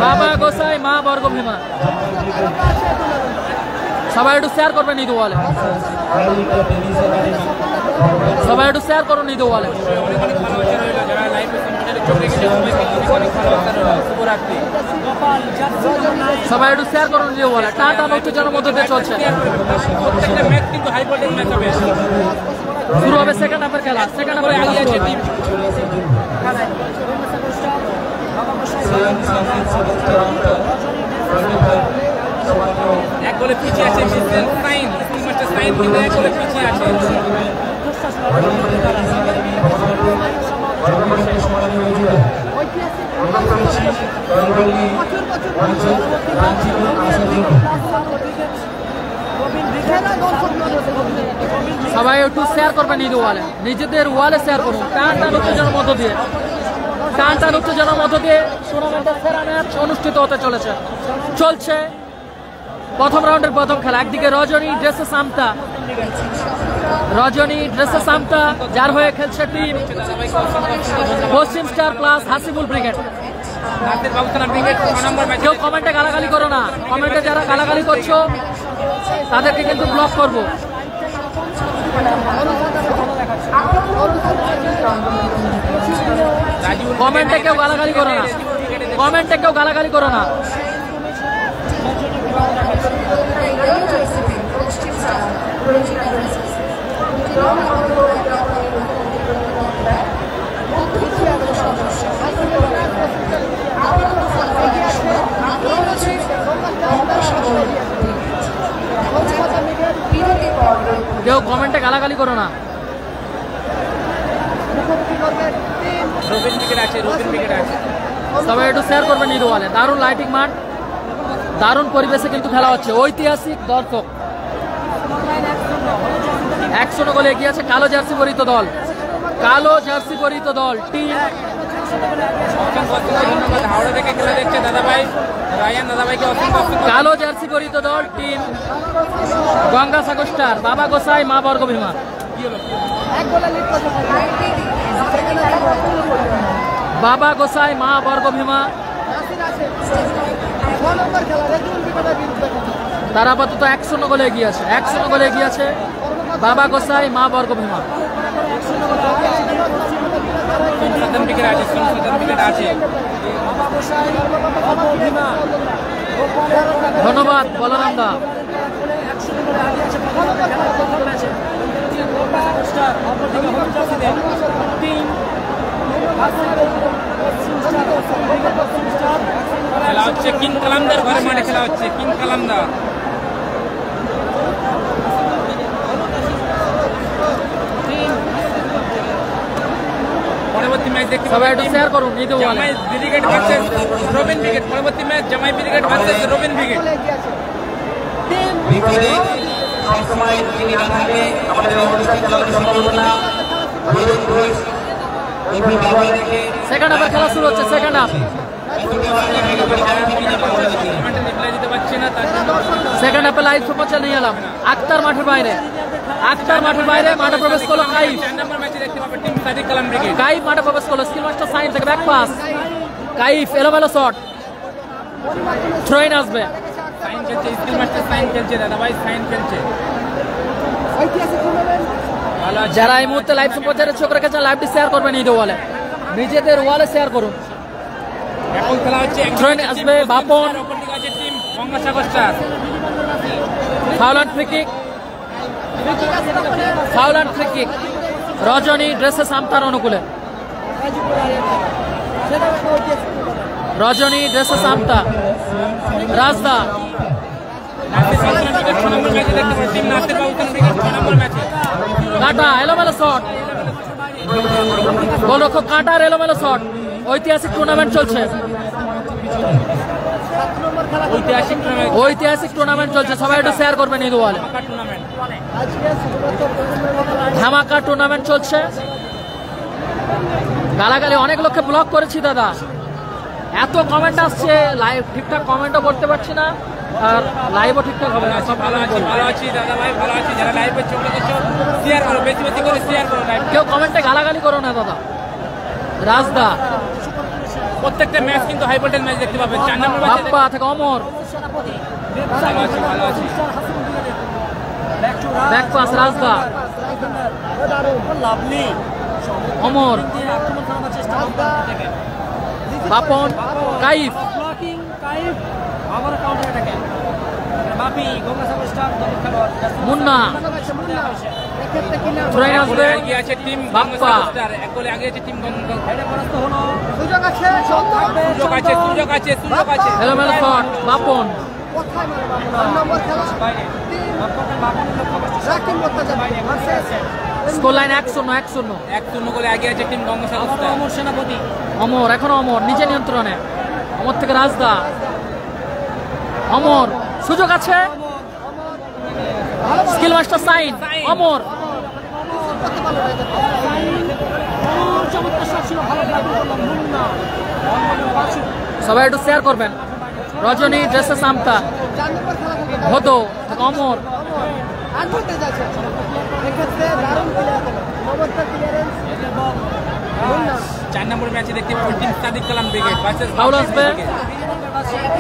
বাবা গোসাই মা বর্গভীমা। সবাই একটু শেয়ার করবেন নিদু বলে, সবাই একটু শেয়ার করুন নিদু বলে। সবাই একটু শেয়ার করুন নিদু বলে। টাটা উত্তেজনার মধ্যে দিয়ে চলছে, শুরু হবে সেকেন্ড হাফের খেলা। সেকেন্ড হাফের খেলা শুরু হবে। এক গোলে পিছিয়ে আছে মিস্টার সাইন, মিস্টার সাইন কিন্তু এক গোলে পিছিয়ে আছে। সবাই একটু শেয়ার করবেন নিদু ওয়ালে, নিজেদের ওয়ালে শেয়ার করুন। টান টান উত্তেজনার মধ্য দিয়ে, টান টান উত্তেজনার মধ্য দিয়ে টুর্নামেন্টের সেরা ম্যাচ অনুষ্ঠিত হতে চলেছে। চলছে প্রথম রাউন্ডের প্রথম খেলা। একদিকে রজনী ড্রেসে সামতা, রজনী ড্রেসে সামতা, যার হয়ে খেলছে টিম পশ্চিম স্টার প্লাস হাসিবুল ব্রিগেড। কেউ কমেন্টে গালাগালি করো না, কমেন্টে যারা গালাগালি করছো তাদেরকে কিন্তু ব্লক করবো। কমেন্টে কেউ গালাগালি করো না, কমেন্টে কেউ গালাগালি করো না। কেউ কমেন্টে গালাগালি করো না। সবাই একটু শেয়ার করবেন নিদু ওয়ালে। দারুণ লাইটিং মাঠ, দারুণ পরিবেশে কিন্তু খেলা হচ্ছে। ঐতিহাসিক দর্শক। 1-0 গোলে এগিয়ে আছে কালো জার্সি পরিহিত দল, কালো জার্সি পরিহিত দল টিম। হাওড়া থেকে খেলা দেখছে দাদাভাই, রায়ান দাদাভাইকে কালো জার্সি পরিহিত দল টিম গঙ্গাসাগর স্টার, বাবা গোসাই মা বর্গভীমা। বাবা গোসাই মা বর্গভীমা তারা আপাতত 1-0 গোলে এগিয়ে আছে। 1-0 গোলে এগিয়ে আছে বাবা গোসাই মা বর্গভীমা। ধন্যবাদ বলরাম দা। খেলা হচ্ছে কিং কালামদার ঘরে মাঠে খেলা হচ্ছে, কিং কালামদার। পরবর্তী ম্যাচ দেখতে সবাই একটু শেয়ার করুন নিদু ওয়ালে। জামাই ব্রিগেড ভার্সেস রবিন ব্রিগেড। পরবর্তী ম্যাচ জামাই ব্রিগেড ভার্সেস রবিন ব্রিগেড। সবসময় তিনি না থাকলে আমাদের অনুষ্ঠান চালাতে সম্ভব হতো না। সেকেন্ড হাফের খেলা শুরু হচ্ছে। সেকেন্ড হাফ, সেকেন্ড হাফে লাইভ সুপার নিয়ে এলাম। আক্তার মাঠের বাইরে, আক্তার মাঠের বাইরে, মাঠে প্রবেশ করলো কাইফ। 4 নম্বর ম্যাচে দেখতে পাবে টিম সাদিক কালাম ব্রিগেড। কাইফ মাঠে প্রবেশ করলো, স্কিল মাস্টার সাইন থেকে ব্যাক পাস, কাইফ এলোমেলো শট, থ্রো ইন আসবে। সাইন খেলছে, স্কিল মাস্টার সাইন খেলছে দাদা ভাই, সাইন খেলছে। ভালো আছে। যারা এই মুহূর্তে লাইভ সম্প্রচারে চোখ রেখেছেন লাইভটি শেয়ার করবেন এই ওয়ালে, নিজেদের ওয়ালে শেয়ার করুন। এখন খেলা হচ্ছে থ্রো ইন আসবে বাপন, ওপর দিকে আছে team Gangasagar star. Foul and free kick, foul and free kick. Rajani ড্রেসে সামতার অনুকূলে, রজনী ড্রেসে সামতা, রাজদা নাসির বাবু ব্রিগেড 6 নম্বর ম্যাচে দেখতে পাবে টিম নাসির বাবু ব্রিগেড 6 নম্বর ম্যাচে। কাটা এলোমেলো শট, গোলরক্ষক কাটার এলোমেলো শট। ঐতিহাসিক টুর্নামেন্ট চলছে, ঐতিহাসিক টুর্নামেন্ট চলছে, সবাই একটু শেয়ার করবেন এই ওয়ালে। টুর্নামেন্ট ধামাকা টুর্নামেন্ট চলছে। গালাগালি অনেক লোককে ব্লক করেছি দাদা, এত কমেন্ট আসছে, লাইভ ঠিকঠাক কমেন্টও করতে পারছি না, আর লাইভও ঠিকঠাক হবে না। সব ভালো আছি, ভালো আছি দাদা ভাই, ভালো আছি। যারা লাইভে চোখ রেখেছো শেয়ার করো, বেশি বেশি করে শেয়ার করো লাইভ। কেউ কমেন্টে গালাগালি করো না দাদা। রাজদা প্রত্যেকটা ম্যাচ কিন্তু হাই ভোল্টেজ ম্যাচ দেখতে পাবে। 4 নম্বর ম্যাচে বাপ্পা থেকে অমর, ভালো আছি, ভালো আছি। ব্যাক পাস রাজদা, অমর, বাপন, কাইফ, মুন্না, থ্রো ইন আসবে এগিয়ে আছে টিম বাপ্পা, গঙ্গাসাগর স্টার। এক গোলে আগে আছে টিম সুযোগ আছে, সুযোগ আছে, সুযোগ আছে, সুযোগ আছে। এলোমেলো শট, বাপন, নম্বর খেলা রাকিব মোর্তাজা স্কোর লাইন 1-0, 1-0। 1-0 গোলে আগে আছে টিম গঙ্গাসাগর স্টার। অমর সেনাপতি, অমর এখনো অমর নিজে নিয়ন্ত্রণে, অমর থেকে রাজদা, অমর সুযোগ আছে, স্কিল মাস্টার সাইন, অমর সবাই একটু শেয়ার করবেন। রজনী ড্রেসে সামতা, 4 নম্বর খেলা ভদো থেকে অমর, আর বলতে যাচ্ছে এক্ষেত্রে দারুণ প্লেয়ার চমৎকার ক্লিয়ারেন্স। 4 নম্বর ম্যাচে দেখতে পাবে টিম সাদিক কালাম ব্রিগেড ভার্সেস ফাউল আসবে।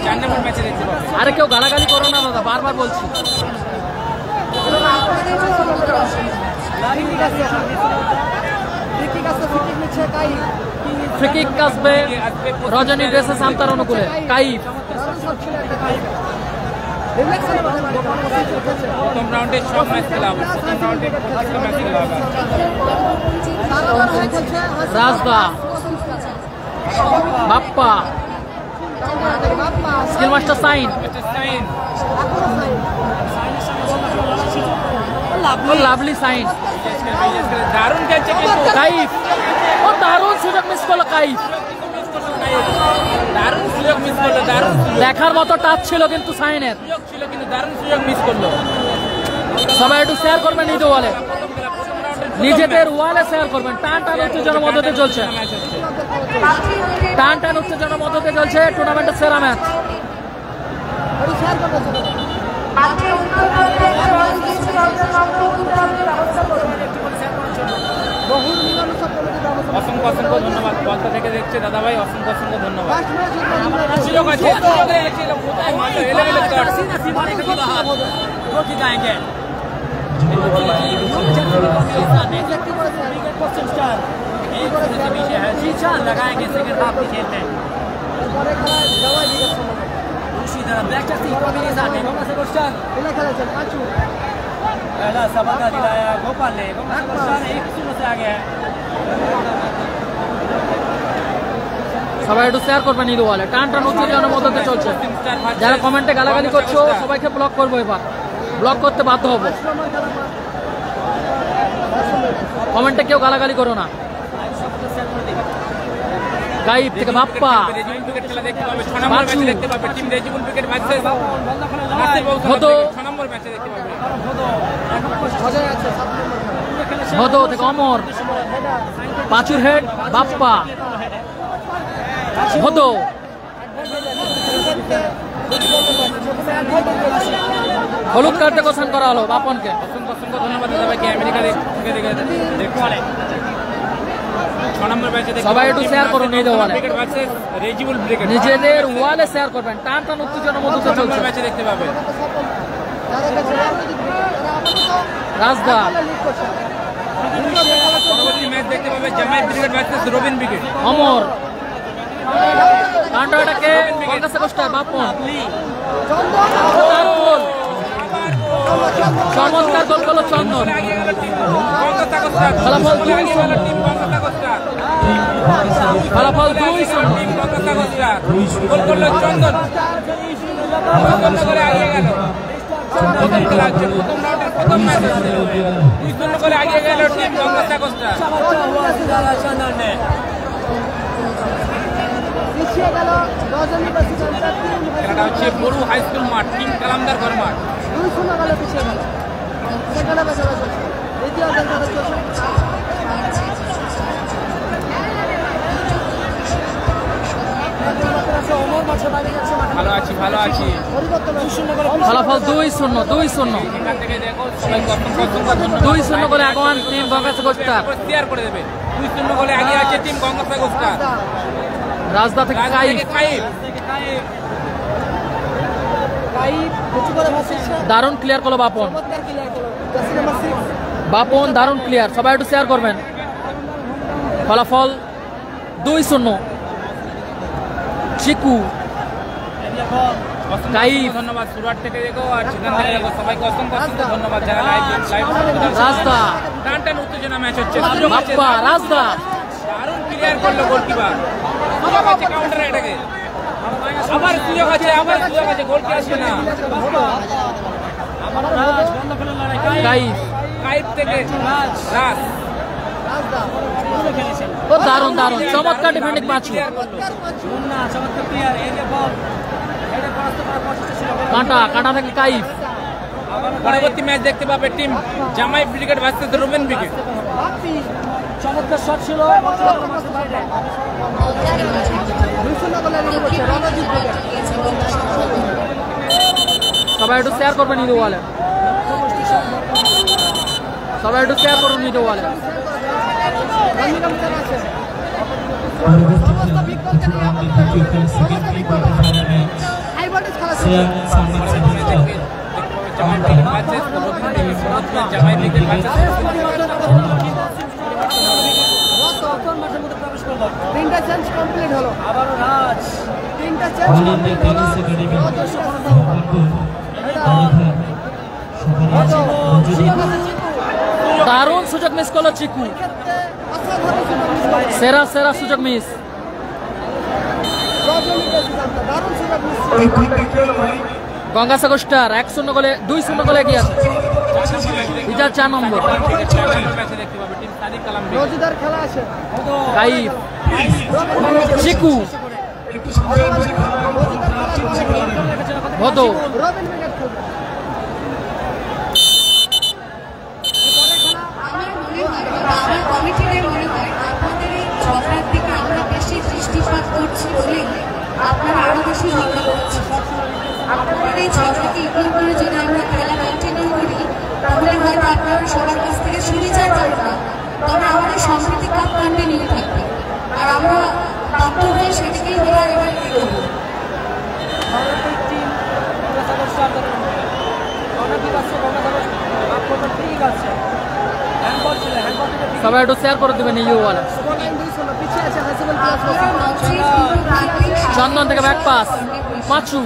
4 নম্বর ম্যাচে দেখতে পাবে। আরে কেউ গালাগালি করো না দাদা, বারবার বলছি। ফ্রি কিক আসবে রজনী ড্রেসে সামতার অনুকূলে, কাইফ, প্রথম রাউন্ডে সব ম্যাচ খেলা হবে, প্রথম রাউন্ডে প্রত্যেকটা ম্যাচ খেলা হবে। রাজদা, Bappa, skill master Sain, Sain lovely Sain, দারুণ খেলছে কিন্তু কাইফ, ও দারুণ সুযোগ মিস করলো কাইফ, দারুণ সুযোগ মিস করলো, দারুণ দেখার মতো টাচ ছিল কিন্তু সাইনের। সুযোগ ছিল কিন্তু দারুণ সুযোগ মিস করলো। সবাই একটু শেয়ার করবেন নিজে ওয়ালে, নিজেদের ওয়ালে শেয়ার করবেন। টান টান উত্তেজনার মধ্যে চলছে, টান টান উত্তেজনার মধ্যে চলছে টুর্নামেন্টের সেরা ম্যাচ। অসংখ্য অসংখ্য ধন্যবাদ, বলতা থেকে দেখছে দাদা ভাই, অসংখ্য অসংখ্য ধন্যবাদ। সুযোগ আছে, সুযোগ আছে, কোথায় মারলো, এলেবেলে শট। लगाएंगे सेकंड हाफ की खेलते हैं उसी तरह ब्लैक चेस्ट कॉम्बिनेशन है गंगासागर स्टार पहला सबक दिलाया गोपाल ने, गंगासागर स्टार 1-0 से आगे है। সবাই একটু শেয়ার করবেন এই ওয়ালে, টান টান উত্তেজনার মধ্যে চলছে। যারা কমেন্টে গালাগালি করছো সবাইকে ব্লক করবো, এবার ব্লক করতে বাধ্য হবো। কমেন্টে কেউ গালাগালি করো না। গাইব থেকে বাপ্পা, ভদো থেকে অমর, পাঁচুর হেড বাপ্পা, ভদো হলুদ কার্ডে ঘোষণা করা হলো বাপনকে। অসংখ্য ধন্যবাদ দাদাভাইকে আমেরিকা থেকে দেখছেন। 6 নম্বর ম্যাচে সবাই একটু শেয়ার করুন এই ওয়ালে, রেজিবল ব্রিগেড নিজেদের ওয়ালে শেয়ার করবেন। টান টান উত্তেজনার মধ্যে চলছে ম্যাচে দেখতে পাবেন। রাজদা পরবর্তী ম্যাচ দেখতে পাবে জামাই ব্রিগেড ভার্সেস রবিন ব্রিগেড। অমর কান্ডাটাকে কংগ্রেস গোষ্ঠী বাপন চমৎকার গোল করলো চন্দন। ফলাফল 2-0। ফলাফল 2-0। গোল করলো চন্দন। প্রথম খেলা হচ্ছে, প্রথম রাউন্ডের প্রথম ম্যাচ হচ্ছে। 2-0 করে এগিয়ে গেল টিম কংগ্রেস আগস্টা। খেলাটা হচ্ছে বড়ু হাই স্কুল মাঠ, টিম কালামদার ঘর মাঠ। ভালো আছি, ভালো আছি। ফলাফল 2-0। 2-0 এখান থেকে দেখো সবাইকে অসংখ্য ধন্যবাদ। 2-0 করে আগোয়ান টিম কংগ্রেস গোষ্ঠী। শেয়ার করে দেবে। 2-0 করে এগিয়ে আছে টিম কংগ্রেস আগস্টা। রাজদা থেকে কাইফ দারুণ ক্লিয়ার করলো বাপন। বাপন দারুণ ক্লিয়ার। সবাই একটু শেয়ার করবেন। ফলাফল 2-0। চিকু কাইফ ধন্যবাদ সুরাট থেকে দেখো আর সেখান থেকে দেখো সবাইকে অসংখ্য ধন্যবাদ যারা লাইভ রাজদা টান টান উত্তেজনা ম্যাচ হচ্ছে। বাপ্পা রাজদা দারুণ ক্লিয়ার করলো গোলকিপার। সুযোগ আছে কাউন্টার এটাকে, আবার সুযোগ আছে, আবার সুযোগ আছে, গোল কি আসবে না। কাইফ কাইফ থেকে রাজ ও দারুণ দারুণ চমৎকার ডিফেন্ডিং পাঁচু। কাঁটা থেকে কাইফ। পরবর্তী ম্যাচ দেখতে পাবে টিম জামাই ব্রিগেড ভার্সেস রবিন ব্রিগেড। চমৎকার শট ছিল। সবাই একটু শেয়ার করবেন ইদো ওয়ালে, সবাই একটু শেয়ার করুন ইদো ওয়ালে। জামাই ব্রিগেড ভার্সেস তিনটা চেঞ্জ কমপ্লিট হলো। আবারও রাজ তিনটা চেঞ্জ কমপ্লিট হলো। দারুণ সুযোগ মিস করলো চিকু। সেরা সেরা সুযোগ মিস। গঙ্গাসা গোষ্ঠার 1-0 গোলে 2-0 গোলে এগিয়ে আছে। ইজার 4 নম্বর। রোজদার খেলা আছে। কাইফ চিকু ভদো রবিন ব্রিগেড খেলবে। আমার কমিটিতে মনে হয় আপনাদের এই ঝগড়ার দিকে আমরা বেশি দৃষ্টিপাত করছি বলে আপনারা আরো বেশি ঝগড়া করছেন। আপনাদের এই ঝগড়াকে ইগনোর করে যদি আমরা খেলা কন্টিনিউ করি তাহলে হয়তো আপনারা সবার কাছ থেকে সুবিচার পাবেন না, তবে আমাদের সাংস্কৃতিক কাজ কন্টিনিউ থাকবে আর আমরা বাধ্য হয়ে সেদিকেই এবার এগোবো। সবাই একটু শেয়ার করে দেবেন ইউ ওয়ালে। পিছিয়ে আছে হাসিবুল চন্দন থেকে ব্যাক পাস পাঁচু।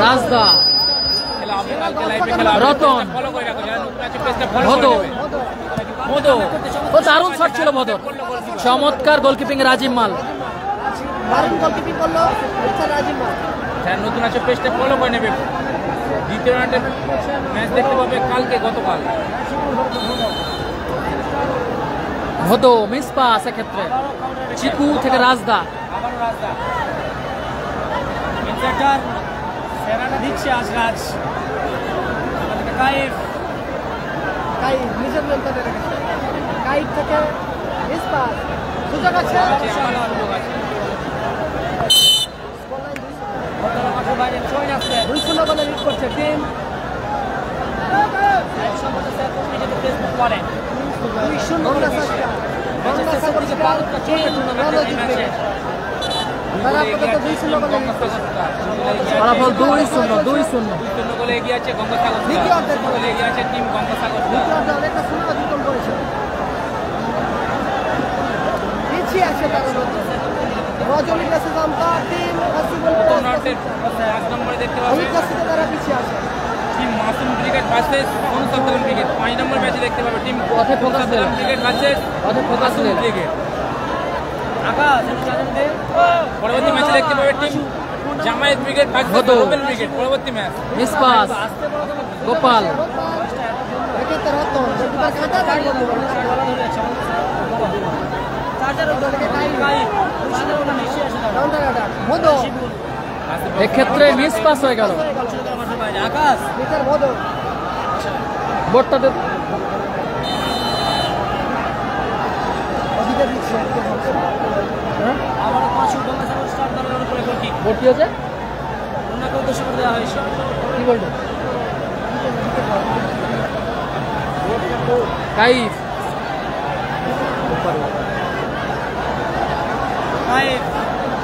রাজদা রতন ভদো ভদো ও দারুণ শট ছিল ভদর। চমৎকার গোলকিপিং রাজিম মাল। দারুণ গোলকিপিং করলো রাজিম মাল। নতুন আছে পেজটা ফলো করে নেবে। দ্বিতীয় রাউন্ডে ম্যাচ দেখতে পাবে কালকে, গতকাল। ভদো মিস পাস এক্ষেত্রে চিকু থেকে রাজদা। দিচ্ছে আজ রাজ কাইফ নিজের নিয়ন্ত্রণে রেখেছে। কাইফ থেকে ইস্পাত সুযোগ আছে। বাইরে চলে আসছে 2-0 বলে লিড করছে টিম। ফেসবুক বলে 2-0 ফলাফল 2-0 গোলে এগিয়ে আছে গঙ্গাসাগর, গোলে এগিয়ে আছে টিম গঙ্গাসাগর। অনেকটা সুন্দর অতিক্রম করেছে, পিছিয়ে আছে রজনী মেসেজ আমতা টিম এক নম্বরে দেখতে পাবেন তারা পিছিয়ে আছে টিম মাসুম ক্রিকেট ভার্সেস অনুসন্ধান ক্রিকেট। 5 নম্বর ম্যাচে দেখতে পাবে টিম পথে ফোকাস দিল ক্রিকেট ভার্সেস মাসুম ক্রিকেট। পরবর্তী ম্যাচে দেখতে পাবে team Jamaat cricket versus open cricket. পরবর্তী ম্যাচ নিষ্পাস গোপাল এক্ষেত্রে রতন খাতা দাঁড়িয়ে এক্ষেত্রে মিস পাস হয়ে গেল। আকাশ ভিতর বদল বোর্ডটাতে ভর্তি হয়েছে কি বলতো কাইফ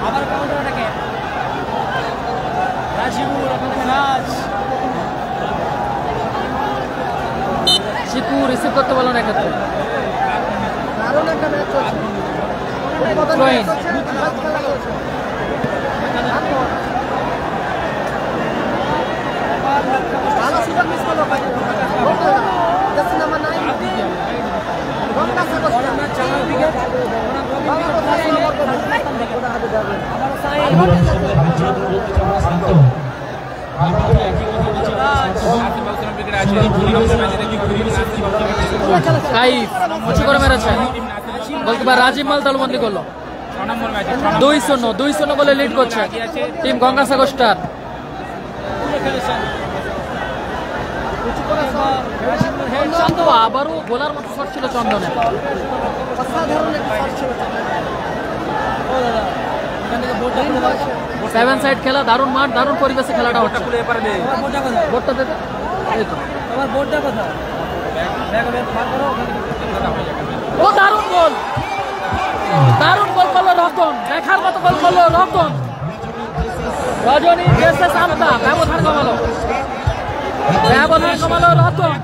আবার কাউন্টার অ্যাটাকে রাজিবুর রাজ শিপু রিসিভ করতে পারলো না এক্ষেত্রে। দারুণ একটা ম্যাচ চলছে Throwing. ভালো সুযোগ মিস করলো নাম্বার 9 কাইফ উঁচু করে মেরেছে, গোলকিপার রাজীব মাল দলবন্দি করলো। 2-0 বলে লিড করছে টিম গঙ্গাসাগর স্টার। আবারও গোলার মতো শট ছিল চন্দনের। অসাধারণ একটা শট ছিল 7 সাইড খেলা, দারুণ মাঠ, দারুণ পরিবেশে খেলাটা হচ্ছে। বোর্ডটা দেবে এই তো। ও দারুণ গোল, দারুণ গোল করলো রতন, দেখার মতো গোল করলো রতন। রজনী মেসেজ আমতা ব্যবধান কমালো রতন।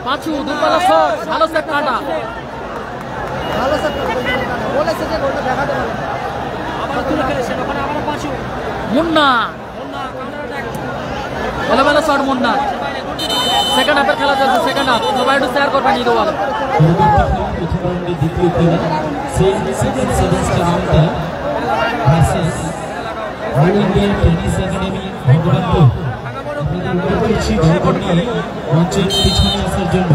পাঁচু দুপালা শট, ভালো সেট কাটা, ভালো সেট বলেছে যে গোলটা দেখাতে পারে। আবার তুলে খেলেছে ওখানে আবার পাঁচু মুন্না ভালো ভালো শট মুন্না। সেকেন্ড হাফের খেলা চলছে, সেকেন্ড হাফ সবাই একটু শেয়ার করবেন ঈদ ভালো। মঞ্চের পিছনে আসার জন্য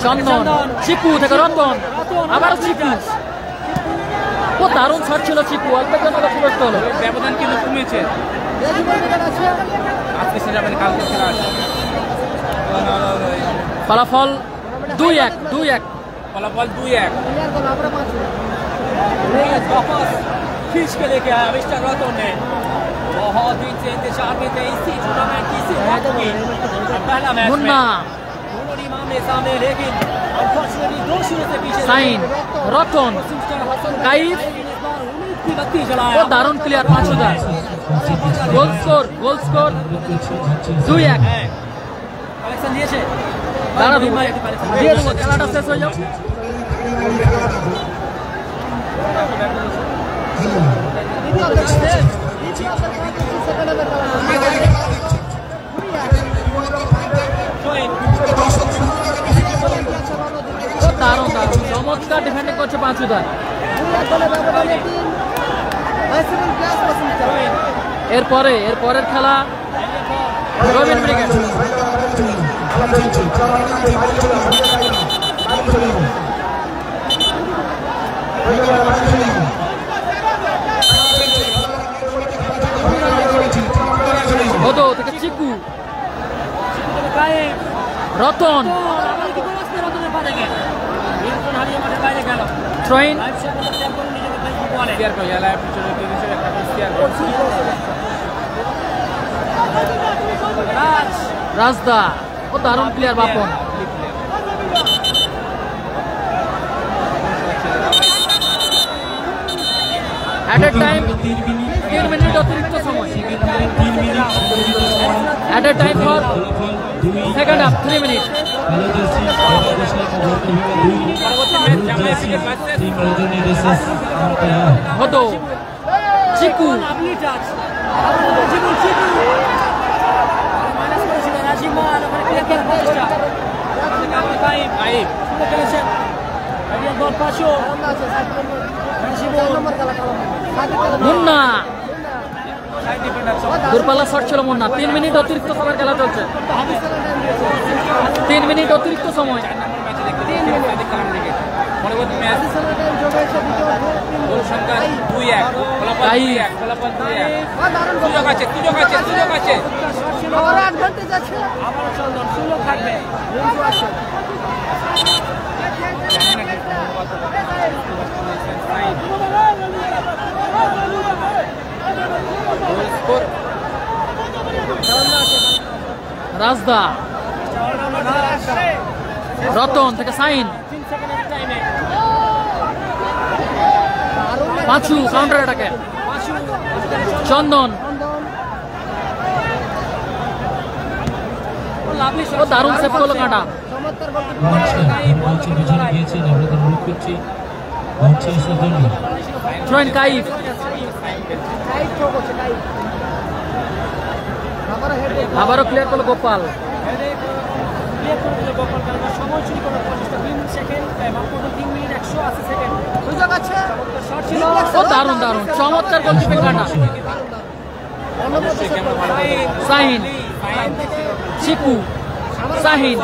চন্দন চিপু থেকে রতন, আবার চিপু। ও দারুণ শট ছিল চিপু, অল্পের জন্য লক্ষ্যভ্রষ্ট হলো। ব্যবধান কিন্তু কমেছে, আজকে সেটা কালকে খেলা আছে। ফলাফল 2-1 फलाफल 2-1। खींच के लेके आया मिस्टर रतन ने, बहुत दिन से इंतजार में थे इसी टूर्नामेंट की पहला मैच मुन्ना दोनों टीम आमने सामने, लेकिन अनफॉर्चुनेटली 2-0 से पीछे साइन रतन काइफ की बत्ती जलाया। वो दारुण प्लेयर 5,000 गोल स्कोर 2-1 কালেকশন দিয়েছে, দাঁড়া দিয়ে দেবো, খেলাটা শেষ হয়ে যাও। দারুণ চমৎকার ডিফেন্ডিং করছে 5,000। এরপরের খেলা রবিন ব্রিগেড। হদো থেকে চিকু, রতন, ট্রেন, রাজদা, ও দারুণ player Bapan. At a time 3 minute অতিরিক্ত সময়। At a time for second half 3 minute. হতো চিকু, মুন্না, দূরপাল্লা শট ছিল মুন্না। 3 মিনিট অতিরিক্ত সময় খেলা চলছে। 3 মিনিট অতিরিক্ত সময়। পরবর্তী ম্যাচ গোল সংখ্যা 2-1, ফলাফল 2-1, ফলাফল 2-1। সুযোগ আছে, সুযোগ আছে, সুযোগ আছে। সুযোগ থাকবে। রাজদা, রতন থেকে সাইন, পাঁচু কাউন্টার অ্যাটাকে, চন্দন, ও দারুণ সেভ করলো কাঁটা। ট্রেন কাইফ, আবারও ক্লিয়ার করলো গোপাল। ও দারুণ দারুণ চমৎকার গোলকিপিং কাঁটা। সাহিন, চিকু, সাহিন,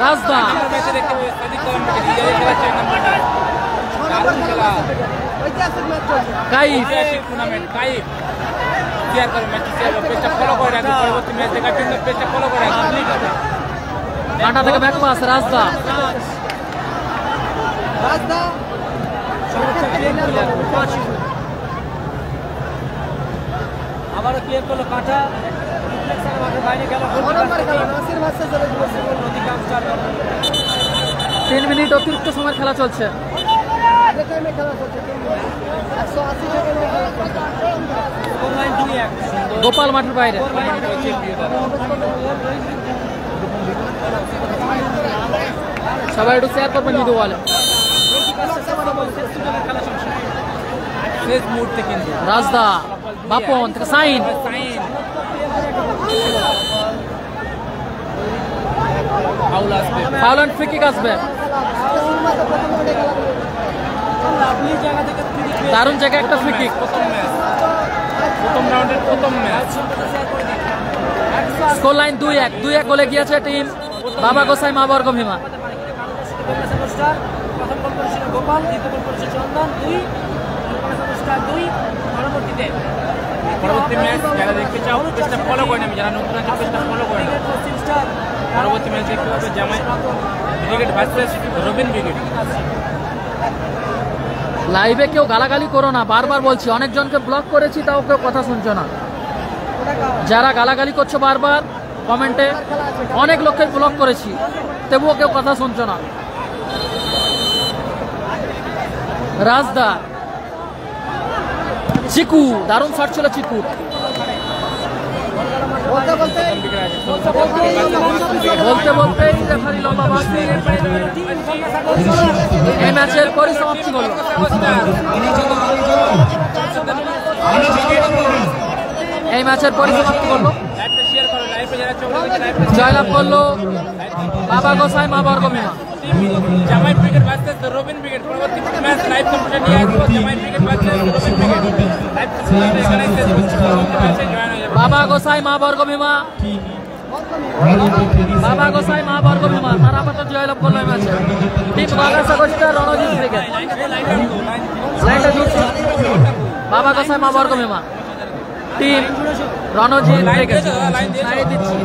রাজদা, কাইফ, কাঁটা থেকে ব্যাক পাস রাজদা, আবারও ক্লিয়ার করলো কাঁটা, বাইরে গেল। 3 মিনিট অতিরিক্ত সময় খেলা চলছে। গোপাল মাঠের বাইরে। সবাই একটু শেয়ার করবেন যদি বলে। শেষ মুহূর্তে কিন্তু রাজদা, বাপন থেকে সাইন, ফাউল অ্যান্ড ফ্রি কিক আসবে। দারুণ জায়গায় একটা ফ্রি কিক। প্রথম রাউন্ডের প্রথম ম্যাচ। স্কোর লাইন 2-1, 2-1 গোলে গিয়েছে টিম বাবা গোসাই মা বর্গ ভীমা। প্রথম গোল করেছিল গোপাল, দ্বিতীয় গোল করেছে চন্দন, 2 পরবর্তী ম্যাচ যারা দেখতে চাও পেজটা ফলো করে নেবে, যারা নতুন আছে পেজটা ফলো করে নেবে। পরবর্তী ম্যাচ দেখতে পাবে জামাই ব্রিগেড ভার্সেস রবিন ব্রিগেড। লাইভে কেউ গালাগালি করো না, বারবার বলছি। অনেকজনকে ব্লক করেছি, তাও কেউ কথা শুনছো না। যারা গালাগালি করছো বারবার কমেন্টে, অনেক লোককে ব্লক করেছি, তবুও কেউ কথা শুনছো না। রাজদা, চিকু, দারুণ শট ছিল চিকু। বলতে বলতেই রেফারি লম্বা বাস এই ম্যাচের পরিসমাপ্তি হলো। এই ম্যাচের পরিসমাপ্তি হলো। জয়লাভ করলো বাবা গোসাই মা বর্গভীমা। জামাই ব্রিগেড ভার্সেস রবিন ব্রিগেড পরবর্তী ম্যাচ লাইভ কম্পিটিশন নিয়ে আসবো। জামাই brigade versus Robin brigade live competition এখানে শেষ হচ্ছে। ম্যাচে জয়েন হয়ে যাবে বাবা গোসাই মা বর্গভীমা। বাবা গোসাই মা বর্গভীমা তারা আপাতত জয়লাভ করলো এই ম্যাচে। টিম বাগাসা গোষ্ঠী রণজিৎ ব্রিগেড লাইনটা দিচ্ছে বাবা গোসাই মা Bargabhima team Ranjit brigade line দিচ্ছি।